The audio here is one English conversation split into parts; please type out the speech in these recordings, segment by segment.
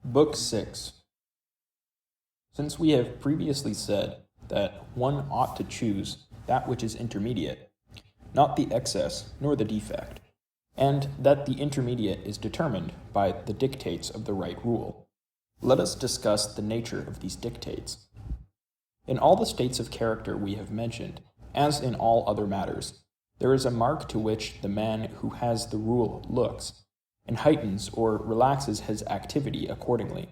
Book 6. Since we have previously said that one ought to choose that which is intermediate, not the excess nor the defect, and that the intermediate is determined by the dictates of the right rule, let us discuss the nature of these dictates. In all the states of character we have mentioned, as in all other matters, there is a mark to which the man who has the rule looks, and heightens or relaxes his activity accordingly.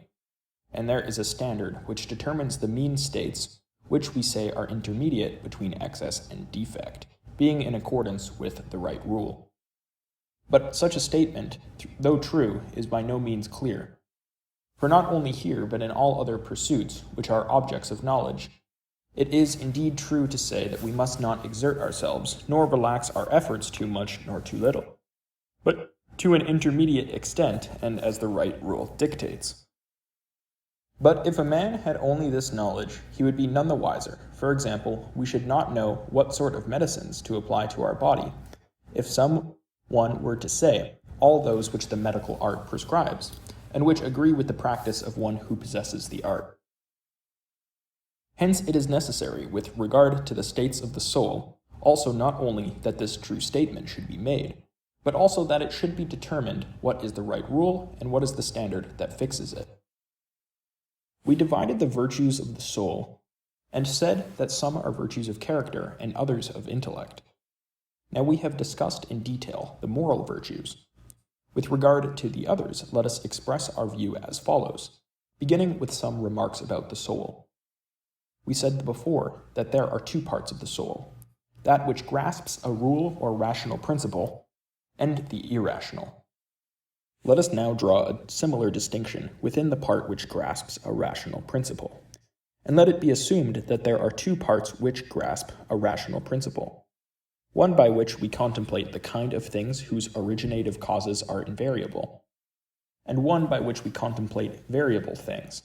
And there is a standard which determines the mean states, which we say are intermediate between excess and defect, being in accordance with the right rule. But such a statement, though true, is by no means clear. For not only here, but in all other pursuits, which are objects of knowledge, it is indeed true to say that we must not exert ourselves, nor relax our efforts too much nor too little, but to an intermediate extent and as the right rule dictates. But if a man had only this knowledge, he would be none the wiser. For example, we should not know what sort of medicines to apply to our body, if some one were to say, all those which the medical art prescribes, and which agree with the practice of one who possesses the art. Hence it is necessary, with regard to the states of the soul, also not only that this true statement should be made, but also that it should be determined what is the right rule and what is the standard that fixes it. We divided the virtues of the soul, and said that some are virtues of character and others of intellect. Now we have discussed in detail the moral virtues. With regard to the others, let us express our view as follows, beginning with some remarks about the soul. We said before that there are two parts of the soul, that which grasps a rule or rational principle, and the irrational. Let us now draw a similar distinction within the part which grasps a rational principle, and let it be assumed that there are two parts which grasp a rational principle, one by which we contemplate the kind of things whose originative causes are invariable, and one by which we contemplate variable things.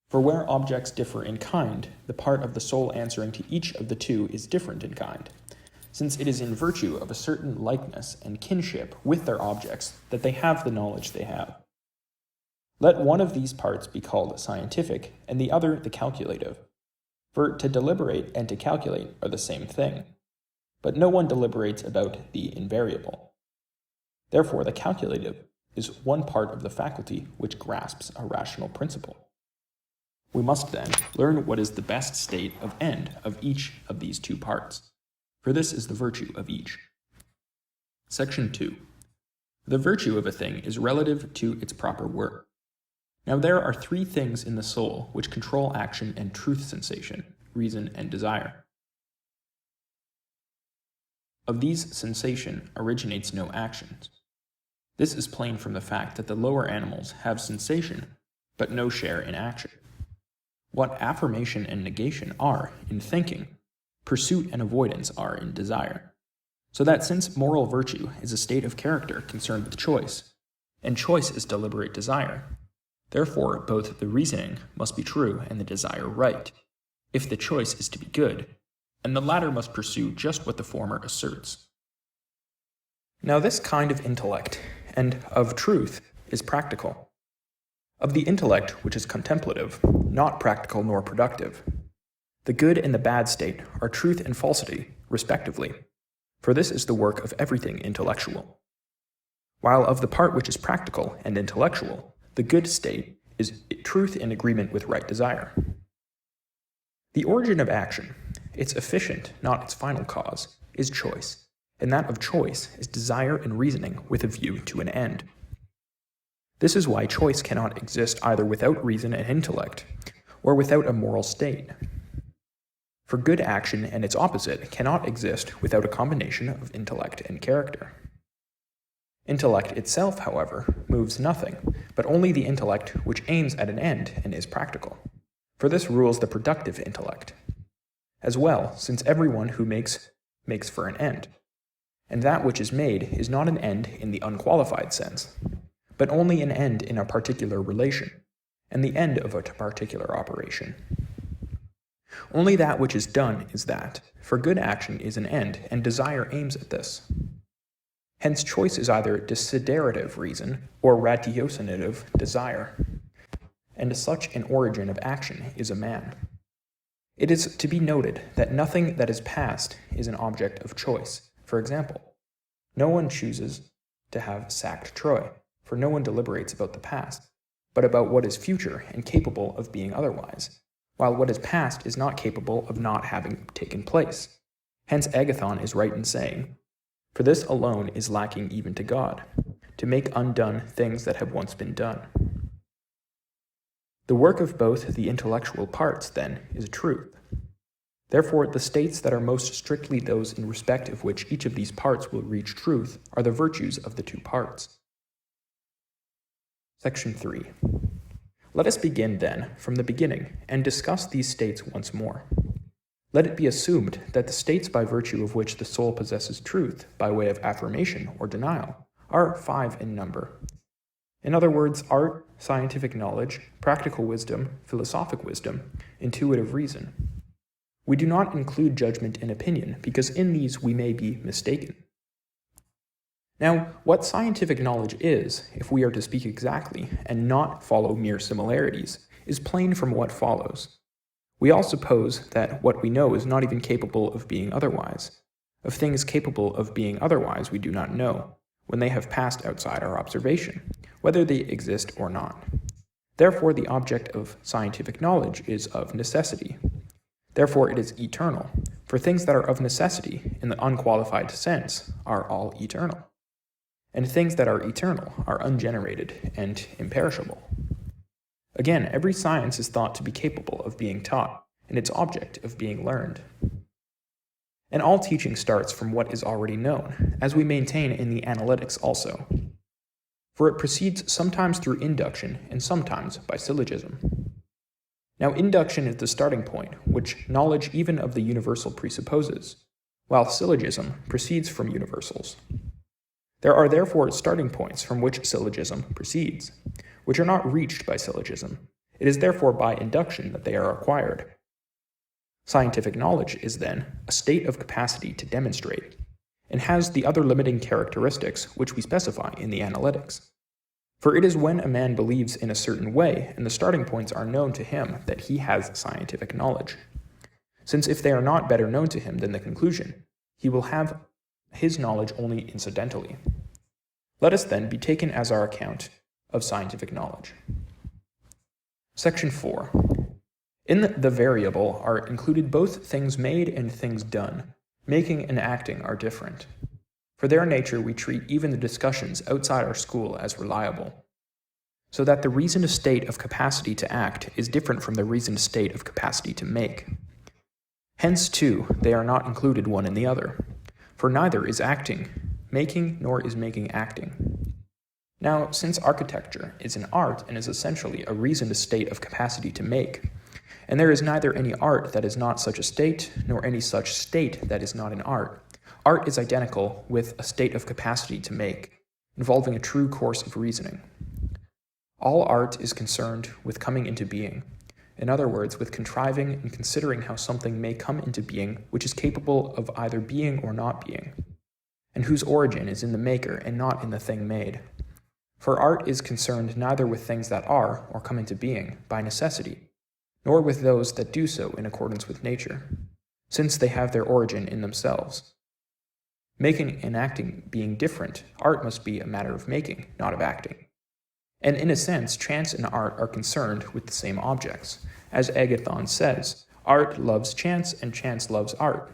For where objects differ in kind, the part of the soul answering to each of the two is different in kind, since it is in virtue of a certain likeness and kinship with their objects that they have the knowledge they have. Let one of these parts be called scientific, and the other the calculative. For to deliberate and to calculate are the same thing, but no one deliberates about the invariable. Therefore the calculative is one part of the faculty which grasps a rational principle. We must then learn what is the best state of end of each of these two parts, for this is the virtue of each. Section 2. The virtue of a thing is relative to its proper work. Now there are three things in the soul which control action and truth sensation, reason and desire. Of these, sensation originates no actions. This is plain from the fact that the lower animals have sensation, but no share in action. What affirmation and negation are in thinking, pursuit and avoidance are in desire. So that since moral virtue is a state of character concerned with choice, and choice is deliberate desire, therefore both the reasoning must be true and the desire right, if the choice is to be good, and the latter must pursue just what the former asserts. Now this kind of intellect, and of truth, is practical. Of the intellect which is contemplative, not practical nor productive, the good and the bad state are truth and falsity, respectively, for this is the work of everything intellectual. While of the part which is practical and intellectual, the good state is truth in agreement with right desire. The origin of action, its efficient, not its final cause, is choice, and that of choice is desire and reasoning with a view to an end. This is why choice cannot exist either without reason and intellect, or without a moral state. For good action and its opposite cannot exist without a combination of intellect and character. Intellect itself, however, moves nothing, but only the intellect which aims at an end and is practical. For this rules the productive intellect. As well, since everyone who makes for an end, and that which is made is not an end in the unqualified sense, but only an end in a particular relation, and the end of a particular operation. Only that which is done is that, for good action is an end, and desire aims at this. Hence choice is either desiderative reason or ratiocinative desire. and such an origin of action is a man. It is to be noted that nothing that is past is an object of choice. For example, no one chooses to have sacked Troy, for no one deliberates about the past, but about what is future and capable of being otherwise, while what is past is not capable of not having taken place. Hence Agathon is right in saying, "For this alone is lacking even to God, to make undone things that have once been done." The work of both the intellectual parts, then, is truth. Therefore, the states that are most strictly those in respect of which each of these parts will reach truth are the virtues of the two parts. Section 3. Let us begin, then, from the beginning, and discuss these states once more. Let it be assumed that the states by virtue of which the soul possesses truth, by way of affirmation or denial, are 5 in number. In other words, art, scientific knowledge, practical wisdom, philosophic wisdom, intuitive reason. We do not include judgment and opinion, because in these we may be mistaken. Now, what scientific knowledge is, if we are to speak exactly and not follow mere similarities, is plain from what follows. We all suppose that what we know is not even capable of being otherwise. Of things capable of being otherwise we do not know, when they have passed outside our observation, whether they exist or not. Therefore, the object of scientific knowledge is of necessity. Therefore, it is eternal, for things that are of necessity, in the unqualified sense, are all eternal. And things that are eternal are ungenerated and imperishable. Again, every science is thought to be capable of being taught, and its object of being learned. And all teaching starts from what is already known, as we maintain in the Analytics also. For it proceeds sometimes through induction and sometimes by syllogism. Now, induction is the starting point, which knowledge even of the universal presupposes, while syllogism proceeds from universals. There are therefore starting points from which syllogism proceeds, which are not reached by syllogism. It is therefore by induction that they are acquired. Scientific knowledge is, then, a state of capacity to demonstrate, and has the other limiting characteristics which we specify in the Analytics. For it is when a man believes in a certain way, and the starting points are known to him, that he has scientific knowledge. Since if they are not better known to him than the conclusion, he will have his knowledge only incidentally. Let us then be taken as our account of scientific knowledge. Section 4. In the variable are included both things made and things done. Making and acting are different. For their nature we treat even the discussions outside our school as reliable, so that the reasoned state of capacity to act is different from the reasoned state of capacity to make. Hence, too, they are not included one in the other, for neither is acting making nor is making acting. Now, since architecture is an art and is essentially a reasoned state of capacity to make, and there is neither any art that is not such a state, nor any such state that is not an art, art is identical with a state of capacity to make, involving a true course of reasoning. All art is concerned with coming into being, in other words, with contriving and considering how something may come into being which is capable of either being or not being, and whose origin is in the maker and not in the thing made. For art is concerned neither with things that are, or come into being, by necessity, nor with those that do so in accordance with nature, since they have their origin in themselves. Making and acting being different, art must be a matter of making, not of acting. And in a sense, chance and art are concerned with the same objects. As Agathon says, art loves chance and chance loves art.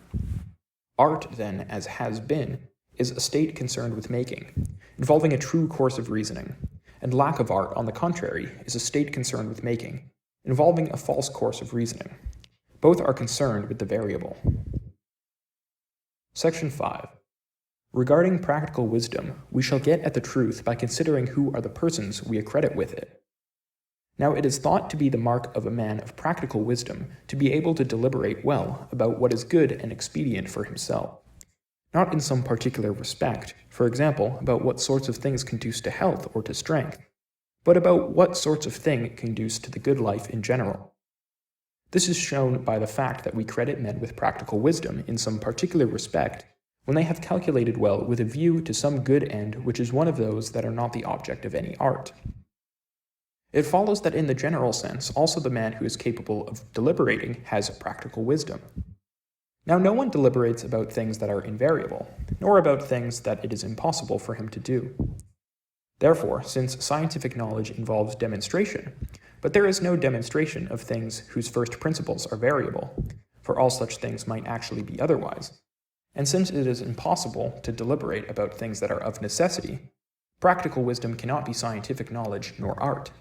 Art, then, as has been, is a state concerned with making, involving a true course of reasoning, and lack of art, on the contrary, is a state concerned with making, involving a false course of reasoning. Both are concerned with the variable. Section 5. Regarding practical wisdom, we shall get at the truth by considering who are the persons we accredit with it. Now, it is thought to be the mark of a man of practical wisdom to be able to deliberate well about what is good and expedient for himself, not in some particular respect, for example, about what sorts of things conduce to health or to strength, but about what sorts of thing conduce to the good life in general. This is shown by the fact that we credit men with practical wisdom in some particular respect when they have calculated well with a view to some good end which is one of those that are not the object of any art. It follows that in the general sense, also the man who is capable of deliberating has practical wisdom. Now, no one deliberates about things that are invariable, nor about things that it is impossible for him to do. Therefore, since scientific knowledge involves demonstration, but there is no demonstration of things whose first principles are variable, for all such things might actually be otherwise, and since it is impossible to deliberate about things that are of necessity, practical wisdom cannot be scientific knowledge nor art.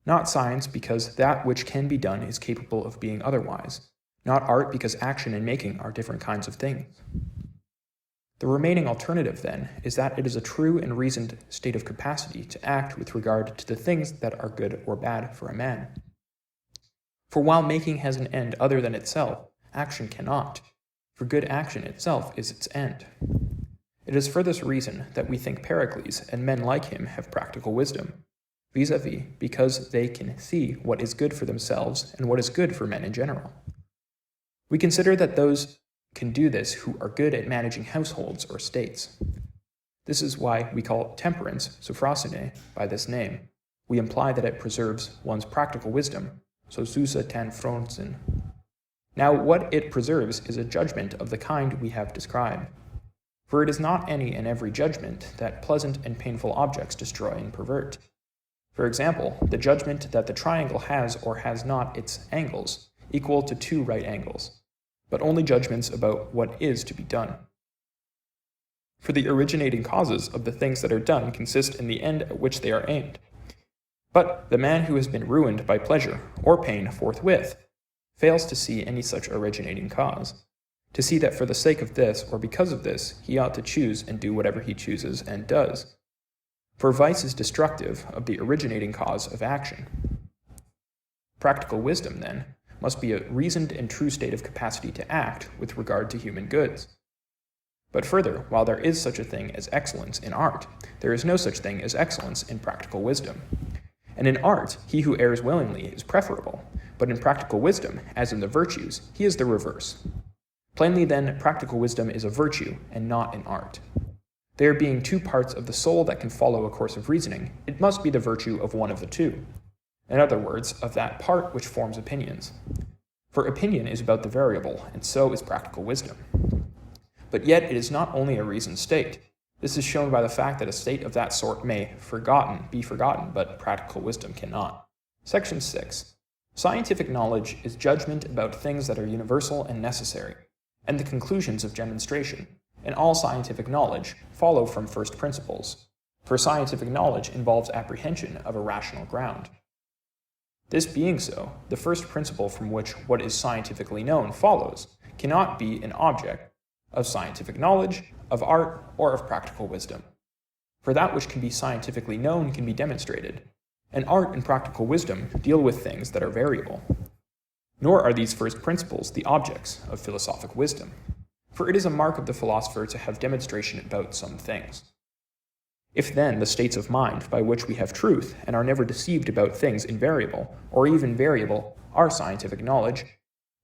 Not science because that which can be done is capable of being otherwise, not art because action and making are different kinds of things. The remaining alternative, then, is that it is a true and reasoned state of capacity to act with regard to the things that are good or bad for a man. For while making has an end other than itself, action cannot, for good action itself is its end. It is for this reason that we think Pericles and men like him have practical wisdom, vis-a-vis because they can see what is good for themselves and what is good for men in general. We consider that those can do this who are good at managing households or states. This is why we call temperance, sophrosyne, by this name. We imply that it preserves one's practical wisdom, sosusa tan fronsin. Now, what it preserves is a judgment of the kind we have described. For it is not any and every judgment that pleasant and painful objects destroy and pervert. For example, the judgment that the triangle has or has not its angles equal to 2 right angles, but only judgments about what is to be done. For the originating causes of the things that are done consist in the end at which they are aimed. But the man who has been ruined by pleasure or pain forthwith fails to see any such originating cause, to see that for the sake of this or because of this he ought to choose and do whatever he chooses and does. For vice is destructive of the originating cause of action. Practical wisdom, then, must be a reasoned and true state of capacity to act with regard to human goods. But further, while there is such a thing as excellence in art, there is no such thing as excellence in practical wisdom. And in art, he who errs willingly is preferable, but in practical wisdom, as in the virtues, he is the reverse. Plainly then, practical wisdom is a virtue and not an art. There being 2 parts of the soul that can follow a course of reasoning, it must be the virtue of one of the 2. In other words, of that part which forms opinions. For opinion is about the variable, and so is practical wisdom. But yet it is not only a reasoned state. This is shown by the fact that a state of that sort may be forgotten, but practical wisdom cannot. Section 6. Scientific knowledge is judgment about things that are universal and necessary, and the conclusions of demonstration, and all scientific knowledge, follow from first principles, for scientific knowledge involves apprehension of a rational ground. This being so, the first principle from which what is scientifically known follows cannot be an object of scientific knowledge, of art, or of practical wisdom. For that which can be scientifically known can be demonstrated, and art and practical wisdom deal with things that are variable. Nor are these first principles the objects of philosophic wisdom, for it is a mark of the philosopher to have demonstration about some things. If then the states of mind by which we have truth and are never deceived about things invariable, or even variable, are scientific knowledge,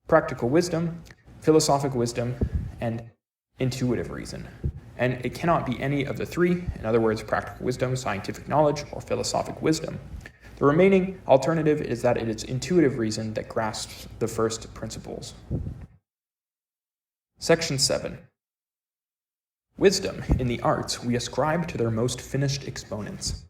practical wisdom, philosophic wisdom, and intuitive reason, and it cannot be any of the 3, in other words, practical wisdom, scientific knowledge, or philosophic wisdom. The remaining alternative is that it is intuitive reason that grasps the first principles. Section 7. Wisdom in the arts we ascribe to their most finished exponents.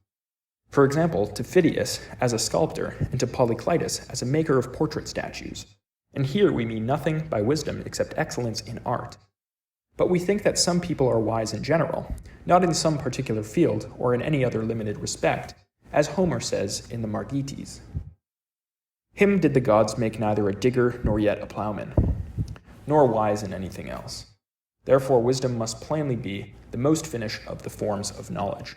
For example, to Phidias as a sculptor and to Polyclitus as a maker of portrait statues. And here we mean nothing by wisdom except excellence in art. But we think that some people are wise in general, not in some particular field or in any other limited respect, as Homer says in the Margites. Him did the gods make neither a digger nor yet a plowman, nor wise in anything else. Therefore, wisdom must plainly be the most finished of the forms of knowledge.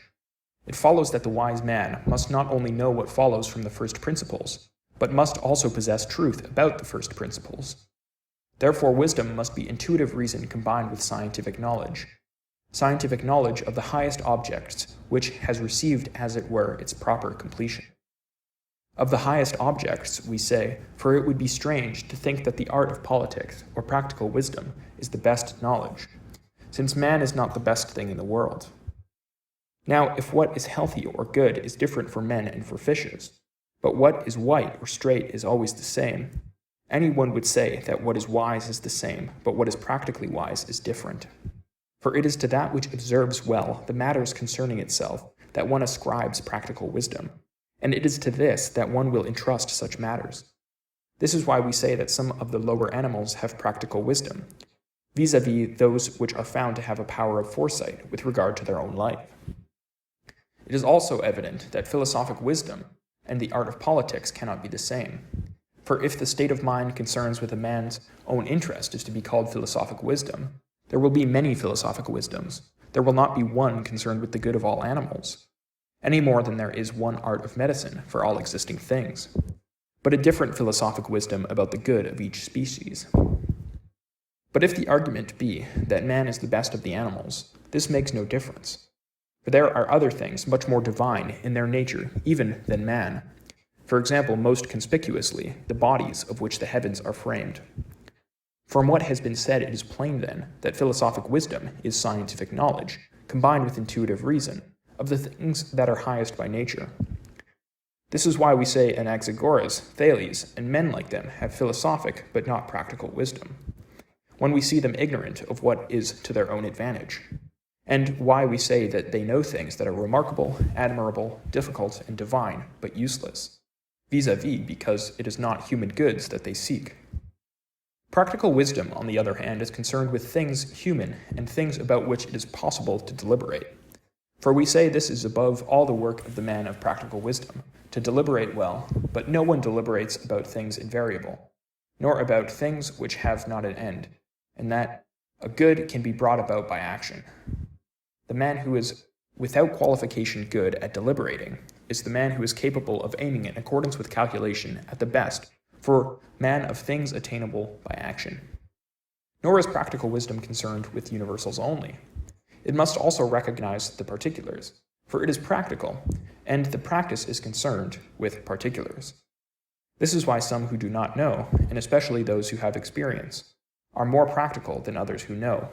It follows that the wise man must not only know what follows from the first principles, but must also possess truth about the first principles. Therefore, wisdom must be intuitive reason combined with scientific knowledge of the highest objects, which has received, as it were, its proper completion. Of the highest objects, we say, for it would be strange to think that the art of politics or practical wisdom is the best knowledge, since man is not the best thing in the world. Now, if what is healthy or good is different for men and for fishes, but what is white or straight is always the same, anyone would say that what is wise is the same, but what is practically wise is different. For it is to that which observes well the matters concerning itself that one ascribes practical wisdom, and it is to this that one will entrust such matters. This is why we say that some of the lower animals have practical wisdom, vis-a-vis those which are found to have a power of foresight with regard to their own life. It is also evident that philosophic wisdom and the art of politics cannot be the same. For if the state of mind concerns with a man's own interest is to be called philosophic wisdom, there will be many philosophic wisdoms. There will not be one concerned with the good of all animals, any more than there is one art of medicine for all existing things, but a different philosophic wisdom about the good of each species. But if the argument be that man is the best of the animals, this makes no difference. For there are other things much more divine in their nature even than man. For example, most conspicuously, the bodies of which the heavens are framed. From what has been said, it is plain then that philosophic wisdom is scientific knowledge, combined with intuitive reason, of the things that are highest by nature. This is why we say Anaxagoras, Thales, and men like them have philosophic but not practical wisdom, when we see them ignorant of what is to their own advantage, and why we say that they know things that are remarkable, admirable, difficult, and divine, but useless, vis-a-vis because it is not human goods that they seek. Practical wisdom, on the other hand, is concerned with things human and things about which it is possible to deliberate. For we say this is above all the work of the man of practical wisdom, to deliberate well, but no one deliberates about things invariable, nor about things which have not an end, and that a good can be brought about by action. The man who is without qualification good at deliberating is the man who is capable of aiming in accordance with calculation at the best, for man of things attainable by action. Nor is practical wisdom concerned with universals only. It must also recognize the particulars, for it is practical, and the practice is concerned with particulars. This is why some who do not know, and especially those who have experience, are more practical than others who know.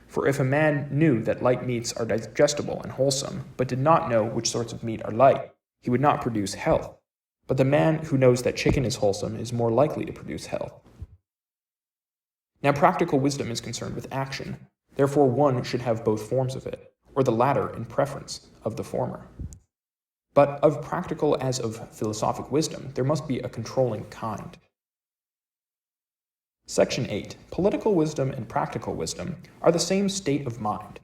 For if a man knew that light meats are digestible and wholesome, but did not know which sorts of meat are light, he would not produce health. But the man who knows that chicken is wholesome is more likely to produce health. Now practical wisdom is concerned with action. Therefore one should have both forms of it, or the latter in preference of the former. But of practical as of philosophic wisdom, there must be a controlling kind. Section 8. Political wisdom and practical wisdom are the same state of mind,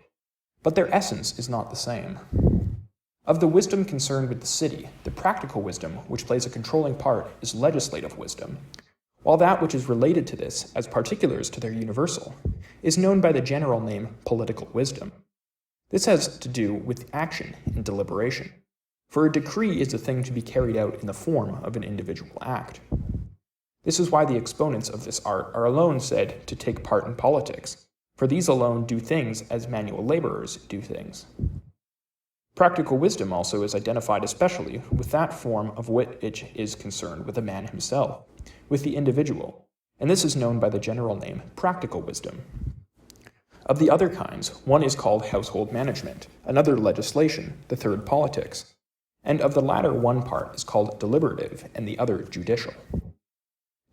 but their essence is not the same. Of the wisdom concerned with the city, the practical wisdom, which plays a controlling part, is legislative wisdom, while that which is related to this, as particulars to their universal, is known by the general name political wisdom. This has to do with action and deliberation, for a decree is a thing to be carried out in the form of an individual act. This is why the exponents of this art are alone said to take part in politics, for these alone do things as manual laborers do things. Practical wisdom also is identified especially with that form of which is concerned with a man himself, with the individual, and this is known by the general name practical wisdom. Of the other kinds, one is called household management, another legislation, the third politics, and of the latter one part is called deliberative and the other judicial.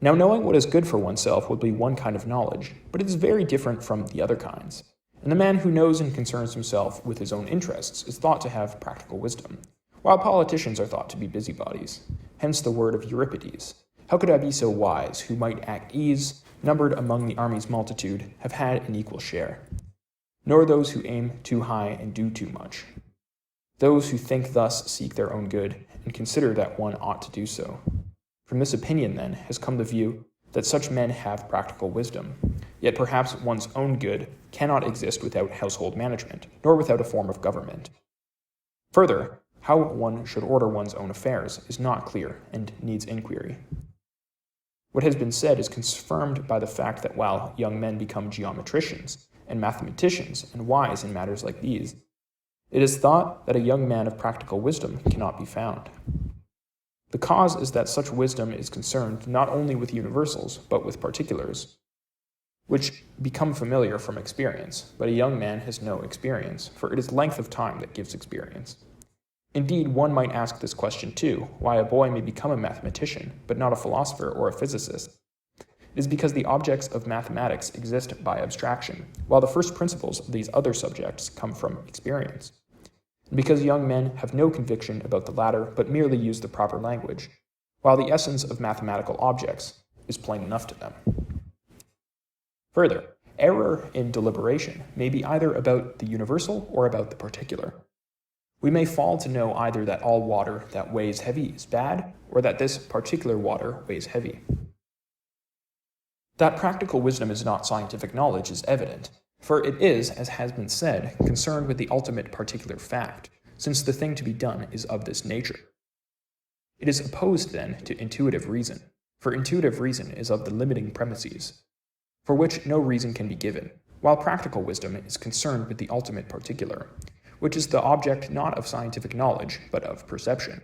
Now knowing what is good for oneself would be one kind of knowledge, but it is very different from the other kinds. And the man who knows and concerns himself with his own interests is thought to have practical wisdom, while politicians are thought to be busybodies. Hence the word of Euripides, "How could I be so wise, who might at ease, numbered among the army's multitude, have had an equal share? Nor those who aim too high and do too much. Those who think thus seek their own good, and consider that one ought to do so." From this opinion, then, has come the view that such men have practical wisdom, yet perhaps one's own good cannot exist without household management, nor without a form of government. Further, how one should order one's own affairs is not clear and needs inquiry. What has been said is confirmed by the fact that while young men become geometricians and mathematicians and wise in matters like these, it is thought that a young man of practical wisdom cannot be found. The cause is that such wisdom is concerned not only with universals, but with particulars. which become familiar from experience, but a young man has no experience, for it is length of time that gives experience. Indeed, one might ask this question too, why a boy may become a mathematician, but not a philosopher or a physicist. It is because the objects of mathematics exist by abstraction, while the first principles of these other subjects come from experience. And because young men have no conviction about the latter, but merely use the proper language, while the essence of mathematical objects is plain enough to them. Further, error in deliberation may be either about the universal or about the particular. We may fall to know either that all water that weighs heavy is bad, or that this particular water weighs heavy. That practical wisdom is not scientific knowledge is evident, for it is, as has been said, concerned with the ultimate particular fact, since the thing to be done is of this nature. It is opposed, then, to intuitive reason, for intuitive reason is of the limiting premises, for which no reason can be given, while practical wisdom is concerned with the ultimate particular, which is the object not of scientific knowledge, but of perception.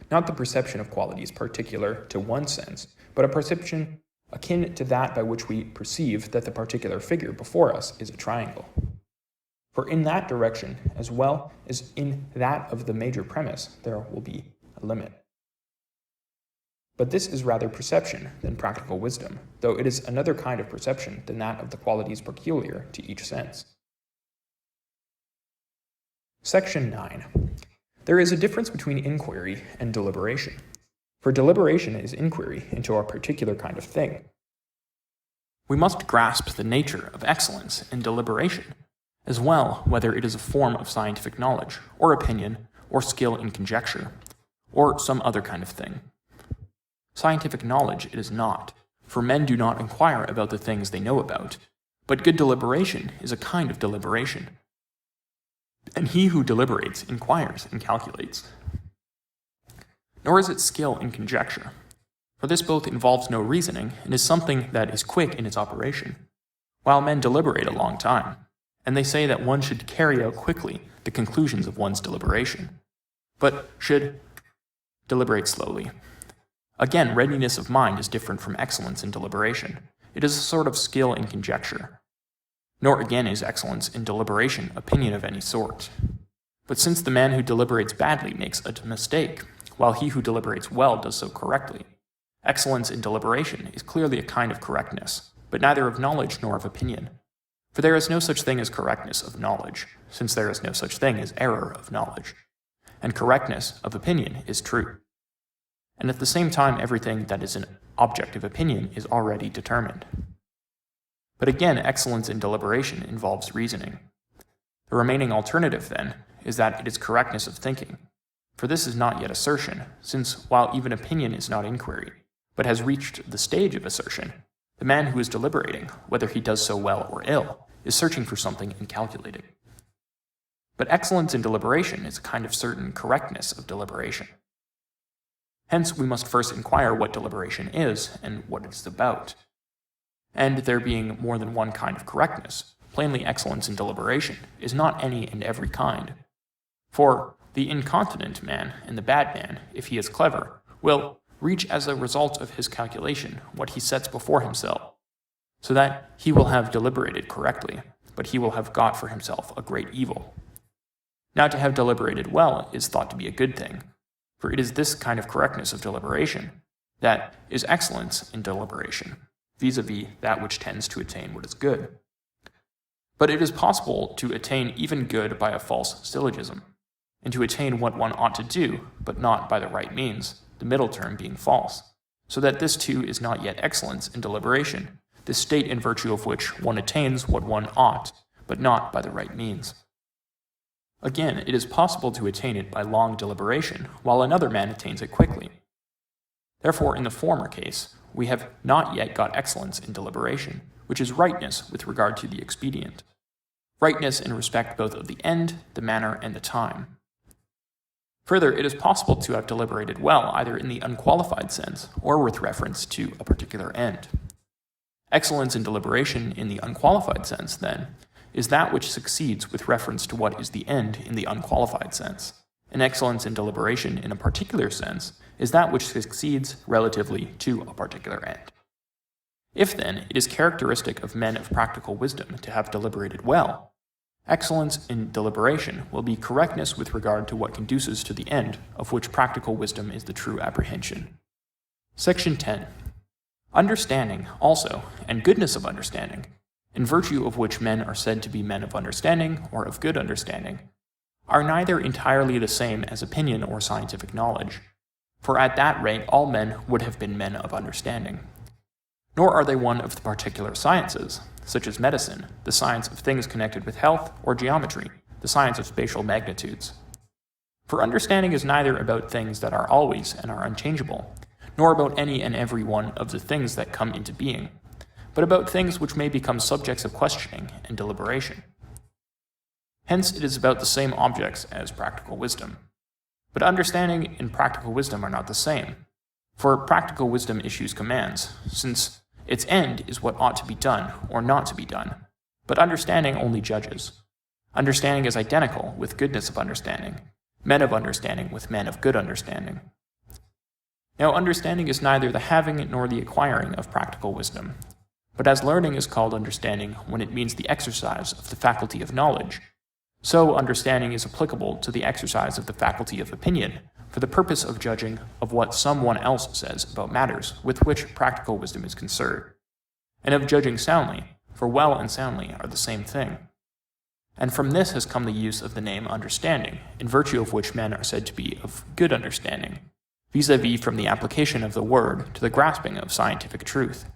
Not the perception of qualities particular to one sense, but a perception akin to that by which we perceive that the particular figure before us is a triangle. For in that direction, as well as in that of the major premise, there will be a limit. But this is rather perception than practical wisdom, though it is another kind of perception than that of the qualities peculiar to each sense. Section 9. There is a difference between inquiry and deliberation. For deliberation is inquiry into a particular kind of thing. We must grasp the nature of excellence in deliberation, as well whether it is a form of scientific knowledge, or opinion, or skill in conjecture, or some other kind of thing. Scientific knowledge it is not, for men do not inquire about the things they know about, but good deliberation is a kind of deliberation. And he who deliberates inquires and calculates. Nor is it skill in conjecture, for this both involves no reasoning and is something that is quick in its operation, while men deliberate a long time, and they say that one should carry out quickly the conclusions of one's deliberation, but should deliberate slowly. Again, readiness of mind is different from excellence in deliberation. It is a sort of skill in conjecture. Nor again is excellence in deliberation opinion of any sort. But since the man who deliberates badly makes a mistake, while he who deliberates well does so correctly, excellence in deliberation is clearly a kind of correctness, but neither of knowledge nor of opinion. For there is no such thing as correctness of knowledge, since there is no such thing as error of knowledge, and correctness of opinion is true. And at the same time, everything that is an object of opinion is already determined. But again, excellence in deliberation involves reasoning. The remaining alternative, then, is that it is correctness of thinking. For this is not yet assertion, since while even opinion is not inquiry, but has reached the stage of assertion, the man who is deliberating, whether he does so well or ill, is searching for something and calculating. But excellence in deliberation is a kind of certain correctness of deliberation. Hence, we must first inquire what deliberation is and what it is about. And there being more than one kind of correctness, plainly excellence in deliberation is not any and every kind. For the incontinent man and the bad man, if he is clever, will reach as a result of his calculation what he sets before himself, so that he will have deliberated correctly, but he will have got for himself a great evil. Now to have deliberated well is thought to be a good thing, for it is this kind of correctness of deliberation that is excellence in deliberation, vis-a-vis that which tends to attain what is good. But it is possible to attain even good by a false syllogism, and to attain what one ought to do, but not by the right means, the middle term being false, so that this too is not yet excellence in deliberation, this state in virtue of which one attains what one ought, but not by the right means. Again, it is possible to attain it by long deliberation, while another man attains it quickly. Therefore, in the former case, we have not yet got excellence in deliberation, which is rightness with regard to the expedient. Rightness in respect both of the end, the manner, and the time. Further, it is possible to have deliberated well either in the unqualified sense or with reference to a particular end. Excellence in deliberation in the unqualified sense, then, is that which succeeds with reference to what is the end in the unqualified sense, and excellence in deliberation in a particular sense is that which succeeds relatively to a particular end. If, then, it is characteristic of men of practical wisdom to have deliberated well, excellence in deliberation will be correctness with regard to what conduces to the end of which practical wisdom is the true apprehension. Section 10. Understanding, also, and goodness of understanding, in virtue of which men are said to be men of understanding or of good understanding, are neither entirely the same as opinion or scientific knowledge, for at that rate all men would have been men of understanding. Nor are they one of the particular sciences, such as medicine, the science of things connected with health, or geometry, the science of spatial magnitudes. For understanding is neither about things that are always and are unchangeable, nor about any and every one of the things that come into being, but about things which may become subjects of questioning and deliberation. Hence it is about the same objects as practical wisdom. But understanding and practical wisdom are not the same, for practical wisdom issues commands, since its end is what ought to be done or not to be done, but understanding only judges. Understanding is identical with goodness of understanding, men of understanding with men of good understanding. Now understanding is neither the having nor the acquiring of practical wisdom, but as learning is called understanding when it means the exercise of the faculty of knowledge, so understanding is applicable to the exercise of the faculty of opinion for the purpose of judging of what someone else says about matters with which practical wisdom is concerned, and of judging soundly, for well and soundly are the same thing. And from this has come the use of the name understanding, in virtue of which men are said to be of good understanding, vis-a-vis from the application of the word to the grasping of scientific truth,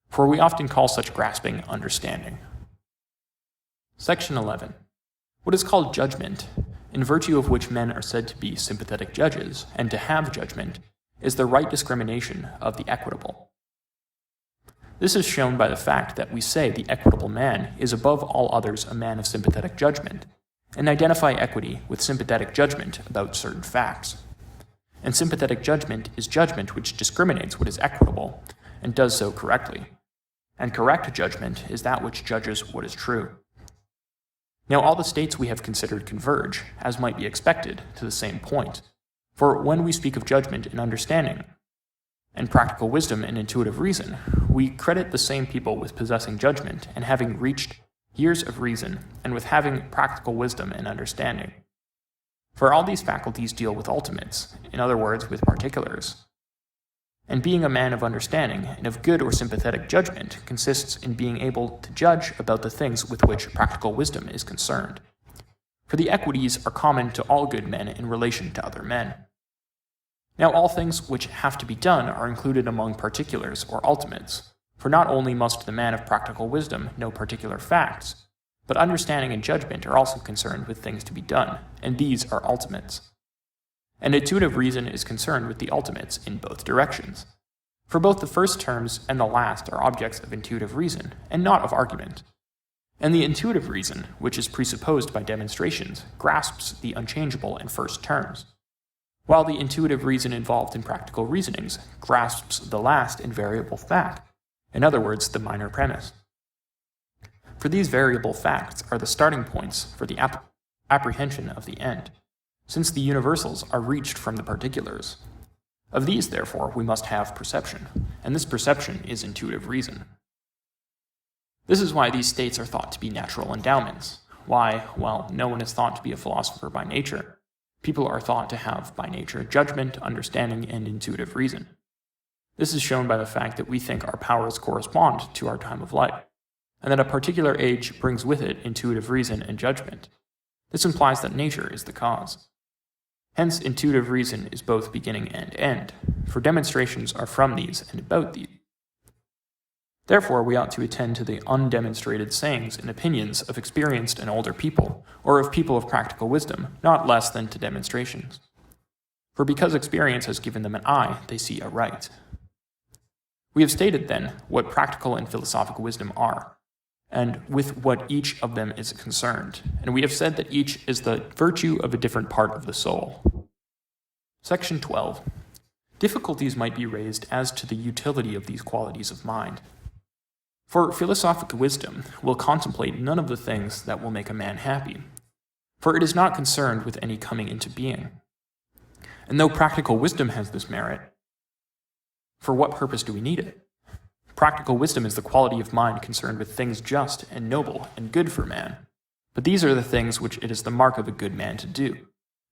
for we often call such grasping understanding. Section 11. What is called judgment, in virtue of which men are said to be sympathetic judges, and to have judgment, is the right discrimination of the equitable. This is shown by the fact that we say the equitable man is above all others a man of sympathetic judgment, and identify equity with sympathetic judgment about certain facts. And sympathetic judgment is judgment which discriminates what is equitable, and does so correctly. And correct judgment is that which judges what is true. Now all the states we have considered converge, as might be expected, to the same point. For when we speak of judgment and understanding, and practical wisdom and intuitive reason, we credit the same people with possessing judgment and having reached years of reason, and with having practical wisdom and understanding. For all these faculties deal with ultimates, in other words, with particulars. And being a man of understanding and of good or sympathetic judgment consists in being able to judge about the things with which practical wisdom is concerned. For the equities are common to all good men in relation to other men. Now all things which have to be done are included among particulars or ultimates, for not only must the man of practical wisdom know particular facts, but understanding and judgment are also concerned with things to be done, and these are ultimates. And intuitive reason is concerned with the ultimates in both directions. For both the first terms and the last are objects of intuitive reason, and not of argument. And the intuitive reason, which is presupposed by demonstrations, grasps the unchangeable in first terms, while the intuitive reason involved in practical reasonings grasps the last in variable fact, in other words, the minor premise. For these variable facts are the starting points for the apprehension of the end, since the universals are reached from the particulars. Of these, therefore, we must have perception, and this perception is intuitive reason. This is why these states are thought to be natural endowments. Why, while no one is thought to be a philosopher by nature, people are thought to have by nature judgment, understanding, and intuitive reason. This is shown by the fact that we think our powers correspond to our time of life, and that a particular age brings with it intuitive reason and judgment. This implies that nature is the cause. Hence, intuitive reason is both beginning and end, for demonstrations are from these and about these. Therefore, we ought to attend to the undemonstrated sayings and opinions of experienced and older people, or of people of practical wisdom, not less than to demonstrations. For because experience has given them an eye, they see aright. We have stated, then, what practical and philosophical wisdom are, and with what each of them is concerned, and we have said that each is the virtue of a different part of the soul. Section 12. Difficulties might be raised as to the utility of these qualities of mind. For philosophic wisdom will contemplate none of the things that will make a man happy, for it is not concerned with any coming into being. And though practical wisdom has this merit, for what purpose do we need it? Practical wisdom is the quality of mind concerned with things just and noble and good for man. But these are the things which it is the mark of a good man to do,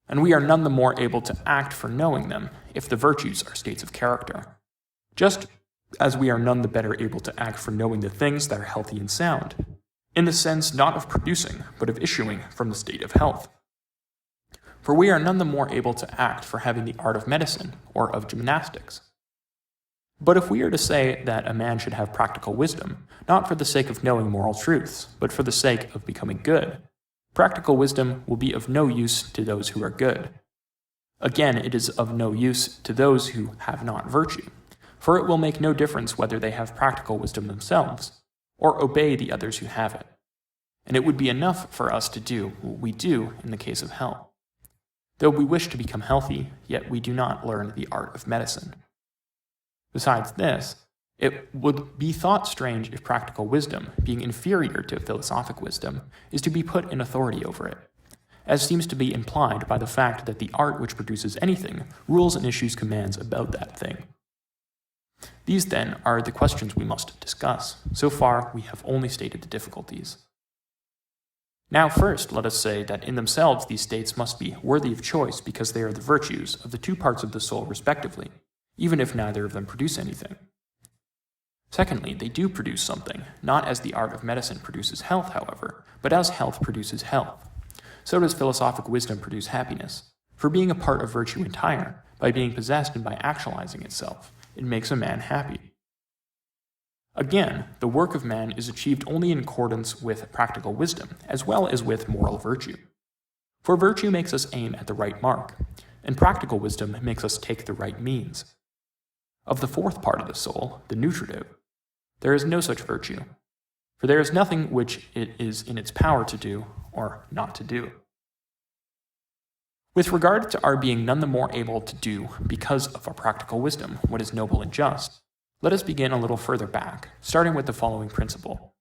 and we are none the more able to act for knowing them if the virtues are states of character. Just as we are none the better able to act for knowing the things that are healthy and sound, in the sense not of producing, but of issuing from the state of health. For we are none the more able to act for having the art of medicine or of gymnastics. But if we are to say that a man should have practical wisdom, not for the sake of knowing moral truths, but for the sake of becoming good, practical wisdom will be of no use to those who are good. Again, it is of no use to those who have not virtue, for it will make no difference whether they have practical wisdom themselves, or obey the others who have it. And it would be enough for us to do what we do in the case of health. Though we wish to become healthy, yet we do not learn the art of medicine. Besides this, it would be thought strange if practical wisdom, being inferior to philosophic wisdom, is to be put in authority over it, as seems to be implied by the fact that the art which produces anything rules and issues commands about that thing. These, then, are the questions we must discuss. So far, we have only stated the difficulties. Now first, let us say that in themselves these states must be worthy of choice because they are the virtues of the two parts of the soul respectively, even if neither of them produce anything. Secondly, they do produce something, not as the art of medicine produces health, however, but as health produces health. So does philosophic wisdom produce happiness. For being a part of virtue entire, by being possessed and by actualizing itself, it makes a man happy. Again, the work of man is achieved only in accordance with practical wisdom, as well as with moral virtue. For virtue makes us aim at the right mark, and practical wisdom makes us take the right means. Of the fourth part of the soul, the nutritive, there is no such virtue, for there is nothing which it is in its power to do or not to do. With regard to our being none the more able to do, because of our practical wisdom, what is noble and just, let us begin a little further back, starting with the following principle.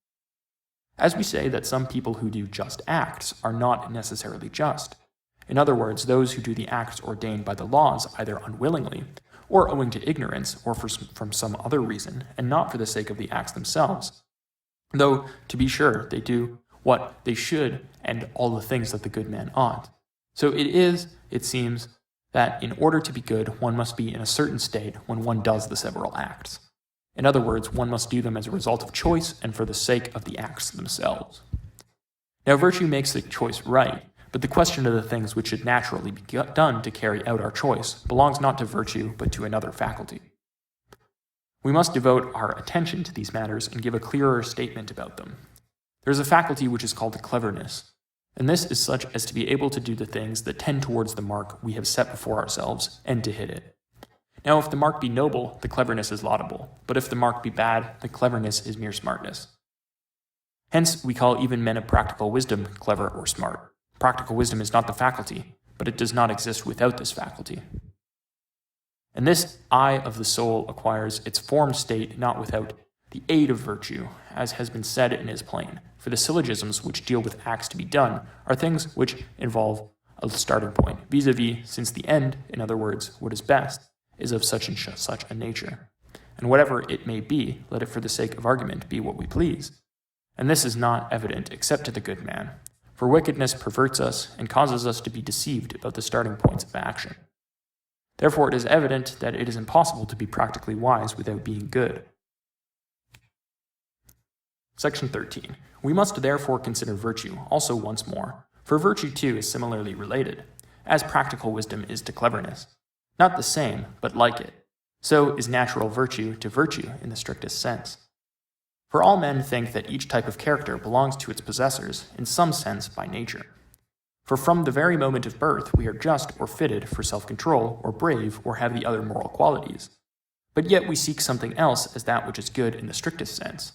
As we say that some people who do just acts are not necessarily just, in other words, those who do the acts ordained by the laws either unwillingly, or owing to ignorance, or from some other reason, and not for the sake of the acts themselves, though, to be sure, they do what they should and all the things that the good man ought. So it seems, that in order to be good, one must be in a certain state when one does the several acts. In other words, one must do them as a result of choice and for the sake of the acts themselves. Now, virtue makes the choice right, but the question of the things which should naturally be done to carry out our choice belongs not to virtue, but to another faculty. We must devote our attention to these matters and give a clearer statement about them. There is a faculty which is called cleverness, and this is such as to be able to do the things that tend towards the mark we have set before ourselves, and to hit it. Now, if the mark be noble, the cleverness is laudable, but if the mark be bad, the cleverness is mere smartness. Hence, we call even men of practical wisdom clever or smart. Practical wisdom is not the faculty, but it does not exist without this faculty. And this eye of the soul acquires its formed state not without the aid of virtue, as has been said and is plain. For the syllogisms which deal with acts to be done are things which involve a starting point, vis-a-vis, since the end, in other words, what is best, is of such and such a nature. And whatever it may be, let it for the sake of argument be what we please. And this is not evident except to the good man, for wickedness perverts us and causes us to be deceived about the starting points of action. Therefore it is evident that it is impossible to be practically wise without being good. Section 13. We must therefore consider virtue also once more, for virtue too is similarly related, as practical wisdom is to cleverness. Not the same, but like it. So is natural virtue to virtue in the strictest sense. For all men think that each type of character belongs to its possessors, in some sense by nature. For from the very moment of birth we are just or fitted for self-control, or brave, or have the other moral qualities. But yet we seek something else as that which is good in the strictest sense.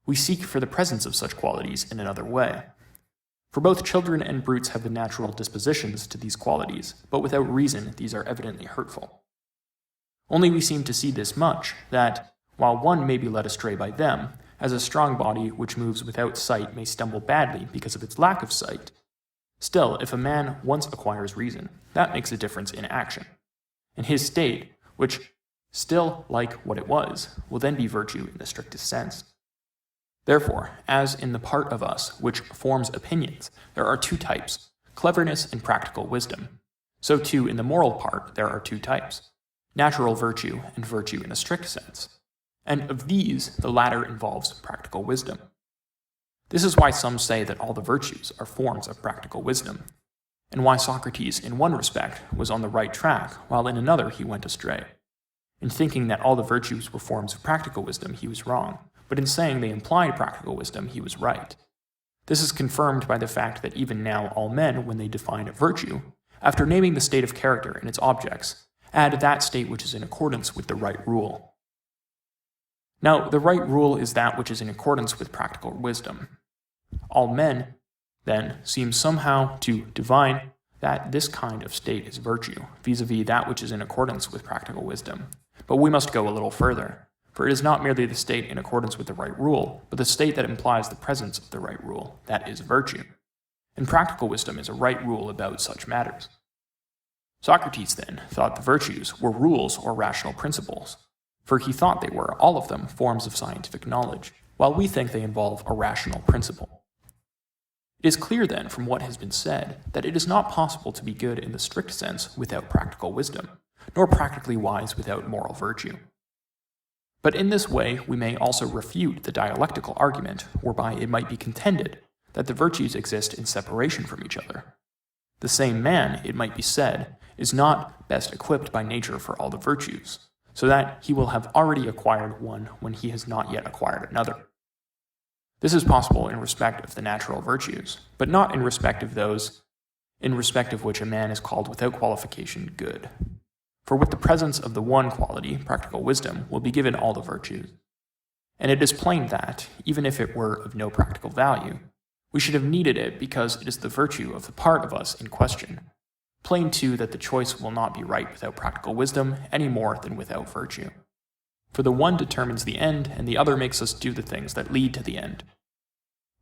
We seek for the presence of such qualities in another way. For both children and brutes have the natural dispositions to these qualities, but without reason these are evidently hurtful. Only we seem to see this much, that, while one may be led astray by them, as a strong body which moves without sight may stumble badly because of its lack of sight, still, if a man once acquires reason, that makes a difference in action. And his state, which still like what it was, will then be virtue in the strictest sense. Therefore, as in the part of us which forms opinions, there are two types, cleverness and practical wisdom, so too in the moral part there are two types, natural virtue and virtue in a strict sense. And of these, the latter involves practical wisdom. This is why some say that all the virtues are forms of practical wisdom, and why Socrates in one respect was on the right track, while in another he went astray. In thinking that all the virtues were forms of practical wisdom, he was wrong, but in saying they implied practical wisdom, he was right. This is confirmed by the fact that even now all men, when they define virtue, after naming the state of character and its objects, add that state which is in accordance with the right rule. Now, the right rule is that which is in accordance with practical wisdom. All men, then, seem somehow to divine that this kind of state is virtue, vis-a-vis that which is in accordance with practical wisdom. But we must go a little further, for it is not merely the state in accordance with the right rule, but the state that implies the presence of the right rule, that is virtue. And practical wisdom is a right rule about such matters. Socrates, then, thought the virtues were rules or rational principles, for he thought they were, all of them, forms of scientific knowledge, while we think they involve a rational principle. It is clear, then, from what has been said, that it is not possible to be good in the strict sense without practical wisdom, nor practically wise without moral virtue. But in this way, we may also refute the dialectical argument, whereby it might be contended that the virtues exist in separation from each other. The same man, it might be said, is not best equipped by nature for all the virtues, so that he will have already acquired one when he has not yet acquired another. This is possible in respect of the natural virtues, but not in respect of those in respect of which a man is called without qualification good. For with the presence of the one quality, practical wisdom, will be given all the virtues. And it is plain that, even if it were of no practical value, we should have needed it because it is the virtue of the part of us in question. Plain too that the choice will not be right without practical wisdom any more than without virtue. For the one determines the end, and the other makes us do the things that lead to the end.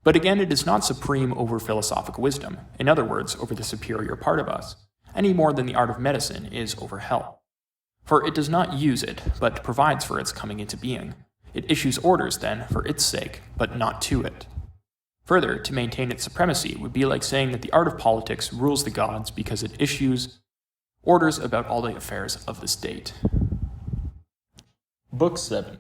But again, it is not supreme over philosophic wisdom, in other words, over the superior part of us, any more than the art of medicine is over health. For it does not use it, but provides for its coming into being. It issues orders, then, for its sake, but not to it. Further, to maintain its supremacy would be like saying that the art of politics rules the gods because it issues orders about all the affairs of the state. Book 7.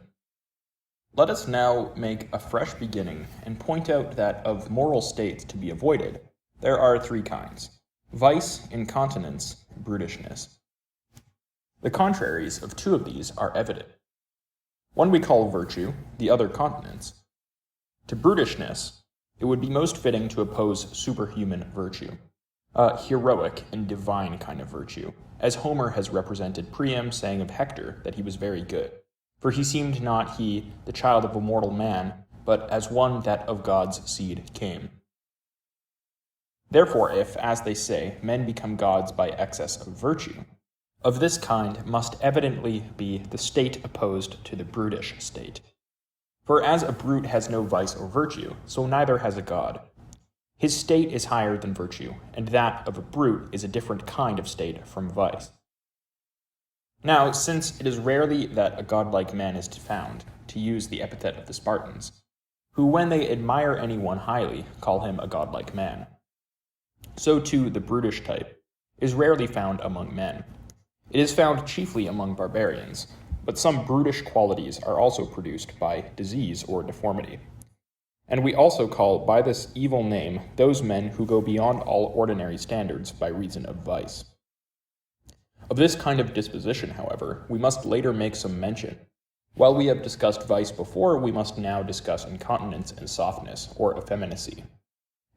Let us now make a fresh beginning and point out that of moral states to be avoided, there are three kinds: vice, incontinence, brutishness. The contraries of two of these are evident. One we call virtue, the other continence. To brutishness, it would be most fitting to oppose superhuman virtue, a heroic and divine kind of virtue, as Homer has represented Priam saying of Hector that he was very good. For he seemed not he the child of a mortal man, but as one that of God's seed came. Therefore, if, as they say, men become gods by excess of virtue, of this kind must evidently be the state opposed to the brutish state. For as a brute has no vice or virtue, so neither has a god. His state is higher than virtue, and that of a brute is a different kind of state from vice. Now, since it is rarely that a godlike man is found, to use the epithet of the Spartans, who when they admire anyone highly call him a godlike man, so too the brutish type is rarely found among men. It is found chiefly among barbarians, but some brutish qualities are also produced by disease or deformity. And we also call by this evil name those men who go beyond all ordinary standards by reason of vice. Of this kind of disposition, however, we must later make some mention. While we have discussed vice before, we must now discuss incontinence and softness, or effeminacy,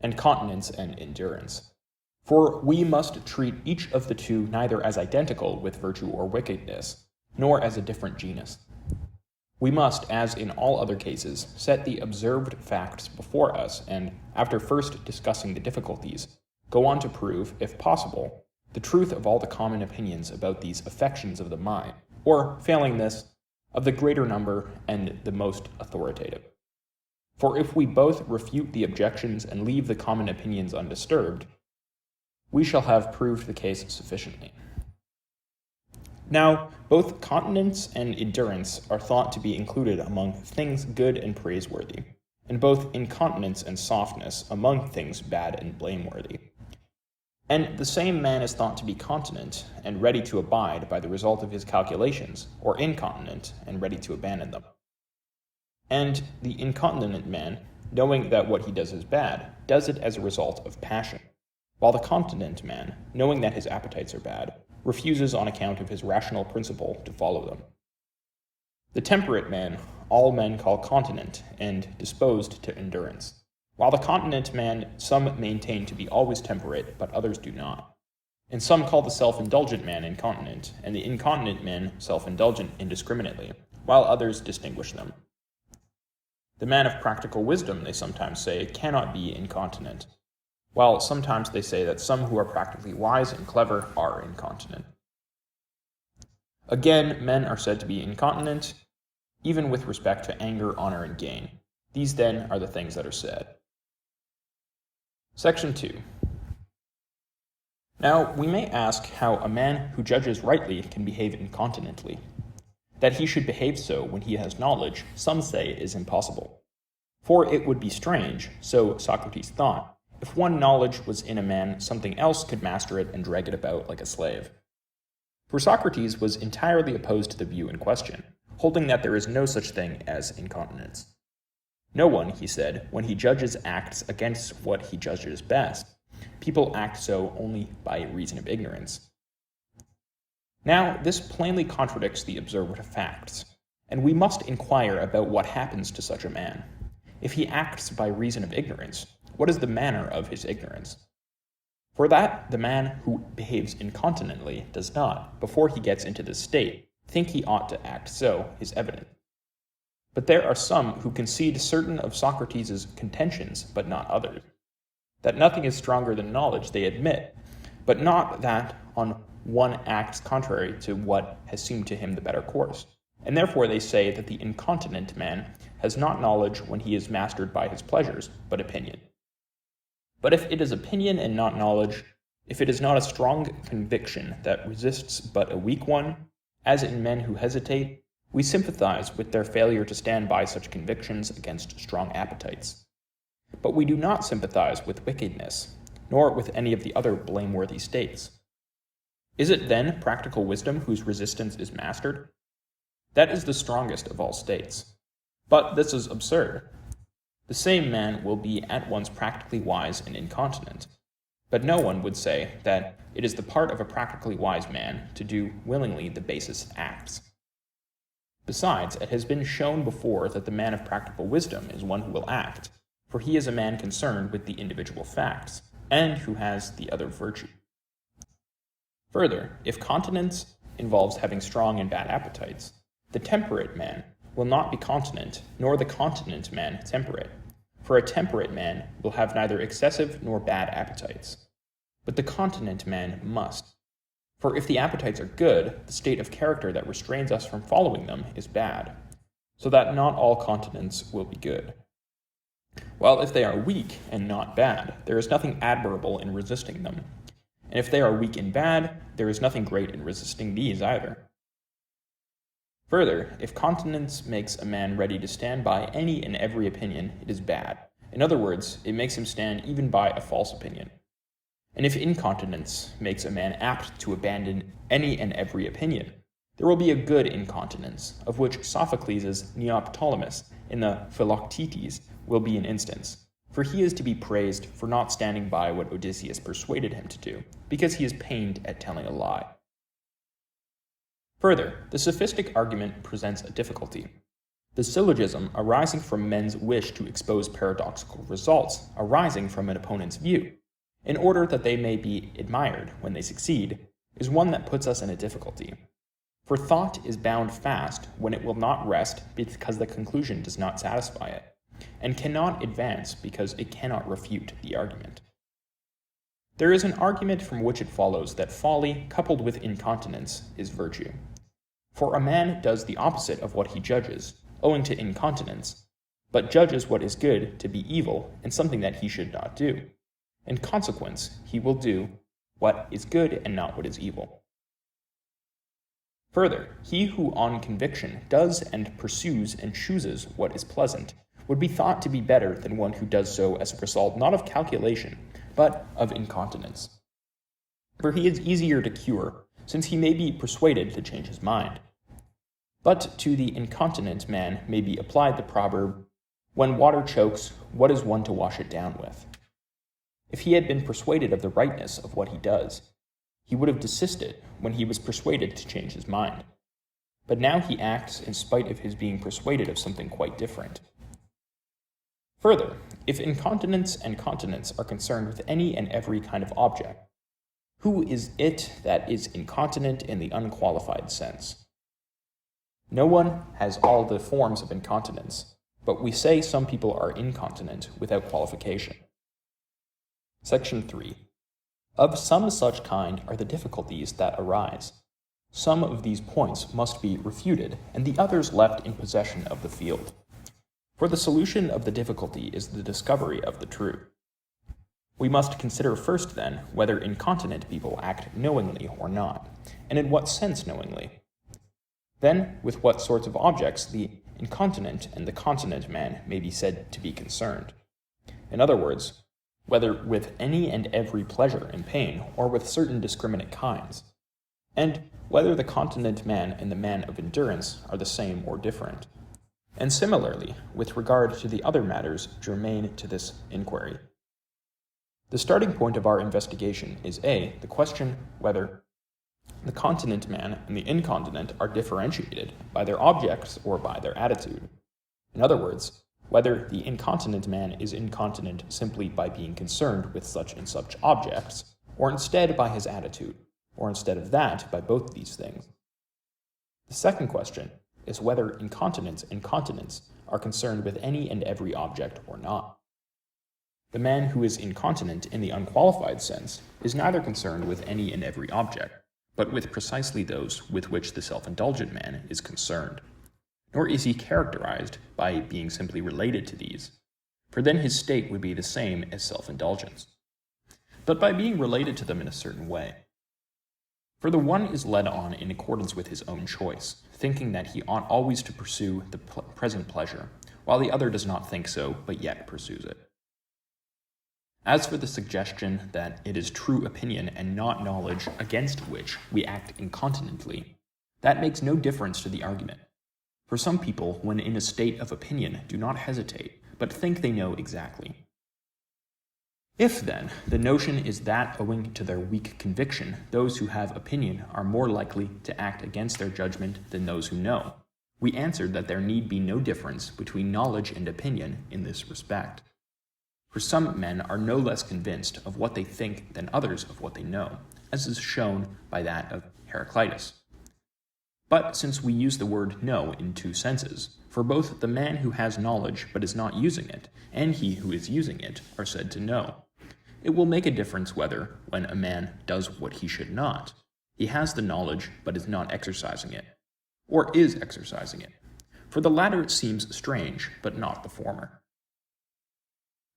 and continence and endurance. For we must treat each of the two neither as identical with virtue or wickedness, nor as a different genus. We must, as in all other cases, set the observed facts before us and, after first discussing the difficulties, go on to prove, if possible, the truth of all the common opinions about these affections of the mind, or, failing this, of the greater number and the most authoritative. For if we both refute the objections and leave the common opinions undisturbed, we shall have proved the case sufficiently. Now, both continence and endurance are thought to be included among things good and praiseworthy, and both incontinence and softness among things bad and blameworthy. And the same man is thought to be continent and ready to abide by the result of his calculations, or incontinent and ready to abandon them. And the incontinent man, knowing that what he does is bad, does it as a result of passion, while the continent man, knowing that his appetites are bad, refuses on account of his rational principle to follow them. The temperate man all men call continent and disposed to endurance, while the continent man some maintain to be always temperate, but others do not. And some call the self-indulgent man incontinent, and the incontinent man self-indulgent indiscriminately, while others distinguish them. The man of practical wisdom, they sometimes say, cannot be incontinent, while sometimes they say that some who are practically wise and clever are incontinent. Again, men are said to be incontinent, even with respect to anger, honor, and gain. These, then, are the things that are said. Section 2. Now, we may ask how a man who judges rightly can behave incontinently. That he should behave so when he has knowledge, some say is impossible. For it would be strange, so Socrates thought, if one knowledge was in a man, something else could master it and drag it about like a slave. For Socrates was entirely opposed to the view in question, holding that there is no such thing as incontinence. No one, he said, when he judges acts against what he judges best. People act so only by reason of ignorance. Now, this plainly contradicts the observed facts, and we must inquire about what happens to such a man. If he acts by reason of ignorance, what is the manner of his ignorance? For that the man who behaves incontinently does not, before he gets into this state, think he ought to act so is evident. But there are some who concede certain of Socrates' contentions, but not others. That nothing is stronger than knowledge they admit, but not that on one acts contrary to what has seemed to him the better course. And therefore they say that the incontinent man has not knowledge when he is mastered by his pleasures, but opinion. But if it is opinion and not knowledge, if it is not a strong conviction that resists but a weak one, as in men who hesitate, we sympathize with their failure to stand by such convictions against strong appetites. But we do not sympathize with wickedness, nor with any of the other blameworthy states. Is it then practical wisdom whose resistance is mastered? That is the strongest of all states. But this is absurd. The same man will be at once practically wise and incontinent. But no one would say that it is the part of a practically wise man to do willingly the basest acts. Besides, it has been shown before that the man of practical wisdom is one who will act, for he is a man concerned with the individual facts, and who has the other virtue. Further, if continence involves having strong and bad appetites, the temperate man will not be continent, nor the continent man temperate. For a temperate man will have neither excessive nor bad appetites. But the continent man must. For if the appetites are good, the state of character that restrains us from following them is bad, so that not all continence will be good. While if they are weak and not bad, there is nothing admirable in resisting them. And if they are weak and bad, there is nothing great in resisting these either. Further, if continence makes a man ready to stand by any and every opinion, it is bad. In other words, it makes him stand even by a false opinion. And if incontinence makes a man apt to abandon any and every opinion, there will be a good incontinence, of which Sophocles' Neoptolemus in the Philoctetes will be an instance. For he is to be praised for not standing by what Odysseus persuaded him to do, because he is pained at telling a lie. Further, the sophistic argument presents a difficulty. The syllogism arising from men's wish to expose paradoxical results arising from an opponent's view, in order that they may be admired when they succeed, is one that puts us in a difficulty. For thought is bound fast when it will not rest because the conclusion does not satisfy it, and cannot advance because it cannot refute the argument. There is an argument from which it follows that folly, coupled with incontinence, is virtue. For a man does the opposite of what he judges, owing to incontinence, but judges what is good to be evil and something that he should not do. In consequence, he will do what is good and not what is evil. Further, he who on conviction does and pursues and chooses what is pleasant would be thought to be better than one who does so as a result not of calculation, but of incontinence. For he is easier to cure, since he may be persuaded to change his mind. But to the incontinent man may be applied the proverb, "When water chokes, what is one to wash it down with?" If he had been persuaded of the rightness of what he does, he would have desisted when he was persuaded to change his mind. But now he acts in spite of his being persuaded of something quite different. Further, if incontinence and continence are concerned with any and every kind of object, who is it that is incontinent in the unqualified sense? No one has all the forms of incontinence, but we say some people are incontinent without qualification. Section 3. Of some such kind are the difficulties that arise. Some of these points must be refuted, and the others left in possession of the field. For the solution of the difficulty is the discovery of the truth. We must consider first, then, whether incontinent people act knowingly or not, and in what sense knowingly. Then, with what sorts of objects the incontinent and the continent man may be said to be concerned. In other words, whether with any and every pleasure and pain, or with certain discriminate kinds, and whether the continent man and the man of endurance are the same or different, and similarly with regard to the other matters germane to this inquiry. The starting point of our investigation is A, the question whether the continent man and the incontinent are differentiated by their objects or by their attitude. In other words, whether the incontinent man is incontinent simply by being concerned with such and such objects, or instead by his attitude, or instead of that by both these things. The second question is whether incontinence and continence are concerned with any and every object or not. The man who is incontinent in the unqualified sense is neither concerned with any and every object, but with precisely those with which the self-indulgent man is concerned. Nor is he characterized by being simply related to these, for then his state would be the same as self-indulgence, but by being related to them in a certain way. For the one is led on in accordance with his own choice, thinking that he ought always to pursue the present pleasure, while the other does not think so, but yet pursues it. As for the suggestion that it is true opinion and not knowledge against which we act incontinently, that makes no difference to the argument. For some people, when in a state of opinion, do not hesitate, but think they know exactly. If, then, the notion is that owing to their weak conviction, those who have opinion are more likely to act against their judgment than those who know, we answered that there need be no difference between knowledge and opinion in this respect. For some men are no less convinced of what they think than others of what they know, as is shown by that of Heraclitus. But since we use the word know in two senses, for both the man who has knowledge but is not using it, and he who is using it are said to know, it will make a difference whether, when a man does what he should not, he has the knowledge but is not exercising it, or is exercising it, for the latter seems strange, but not the former.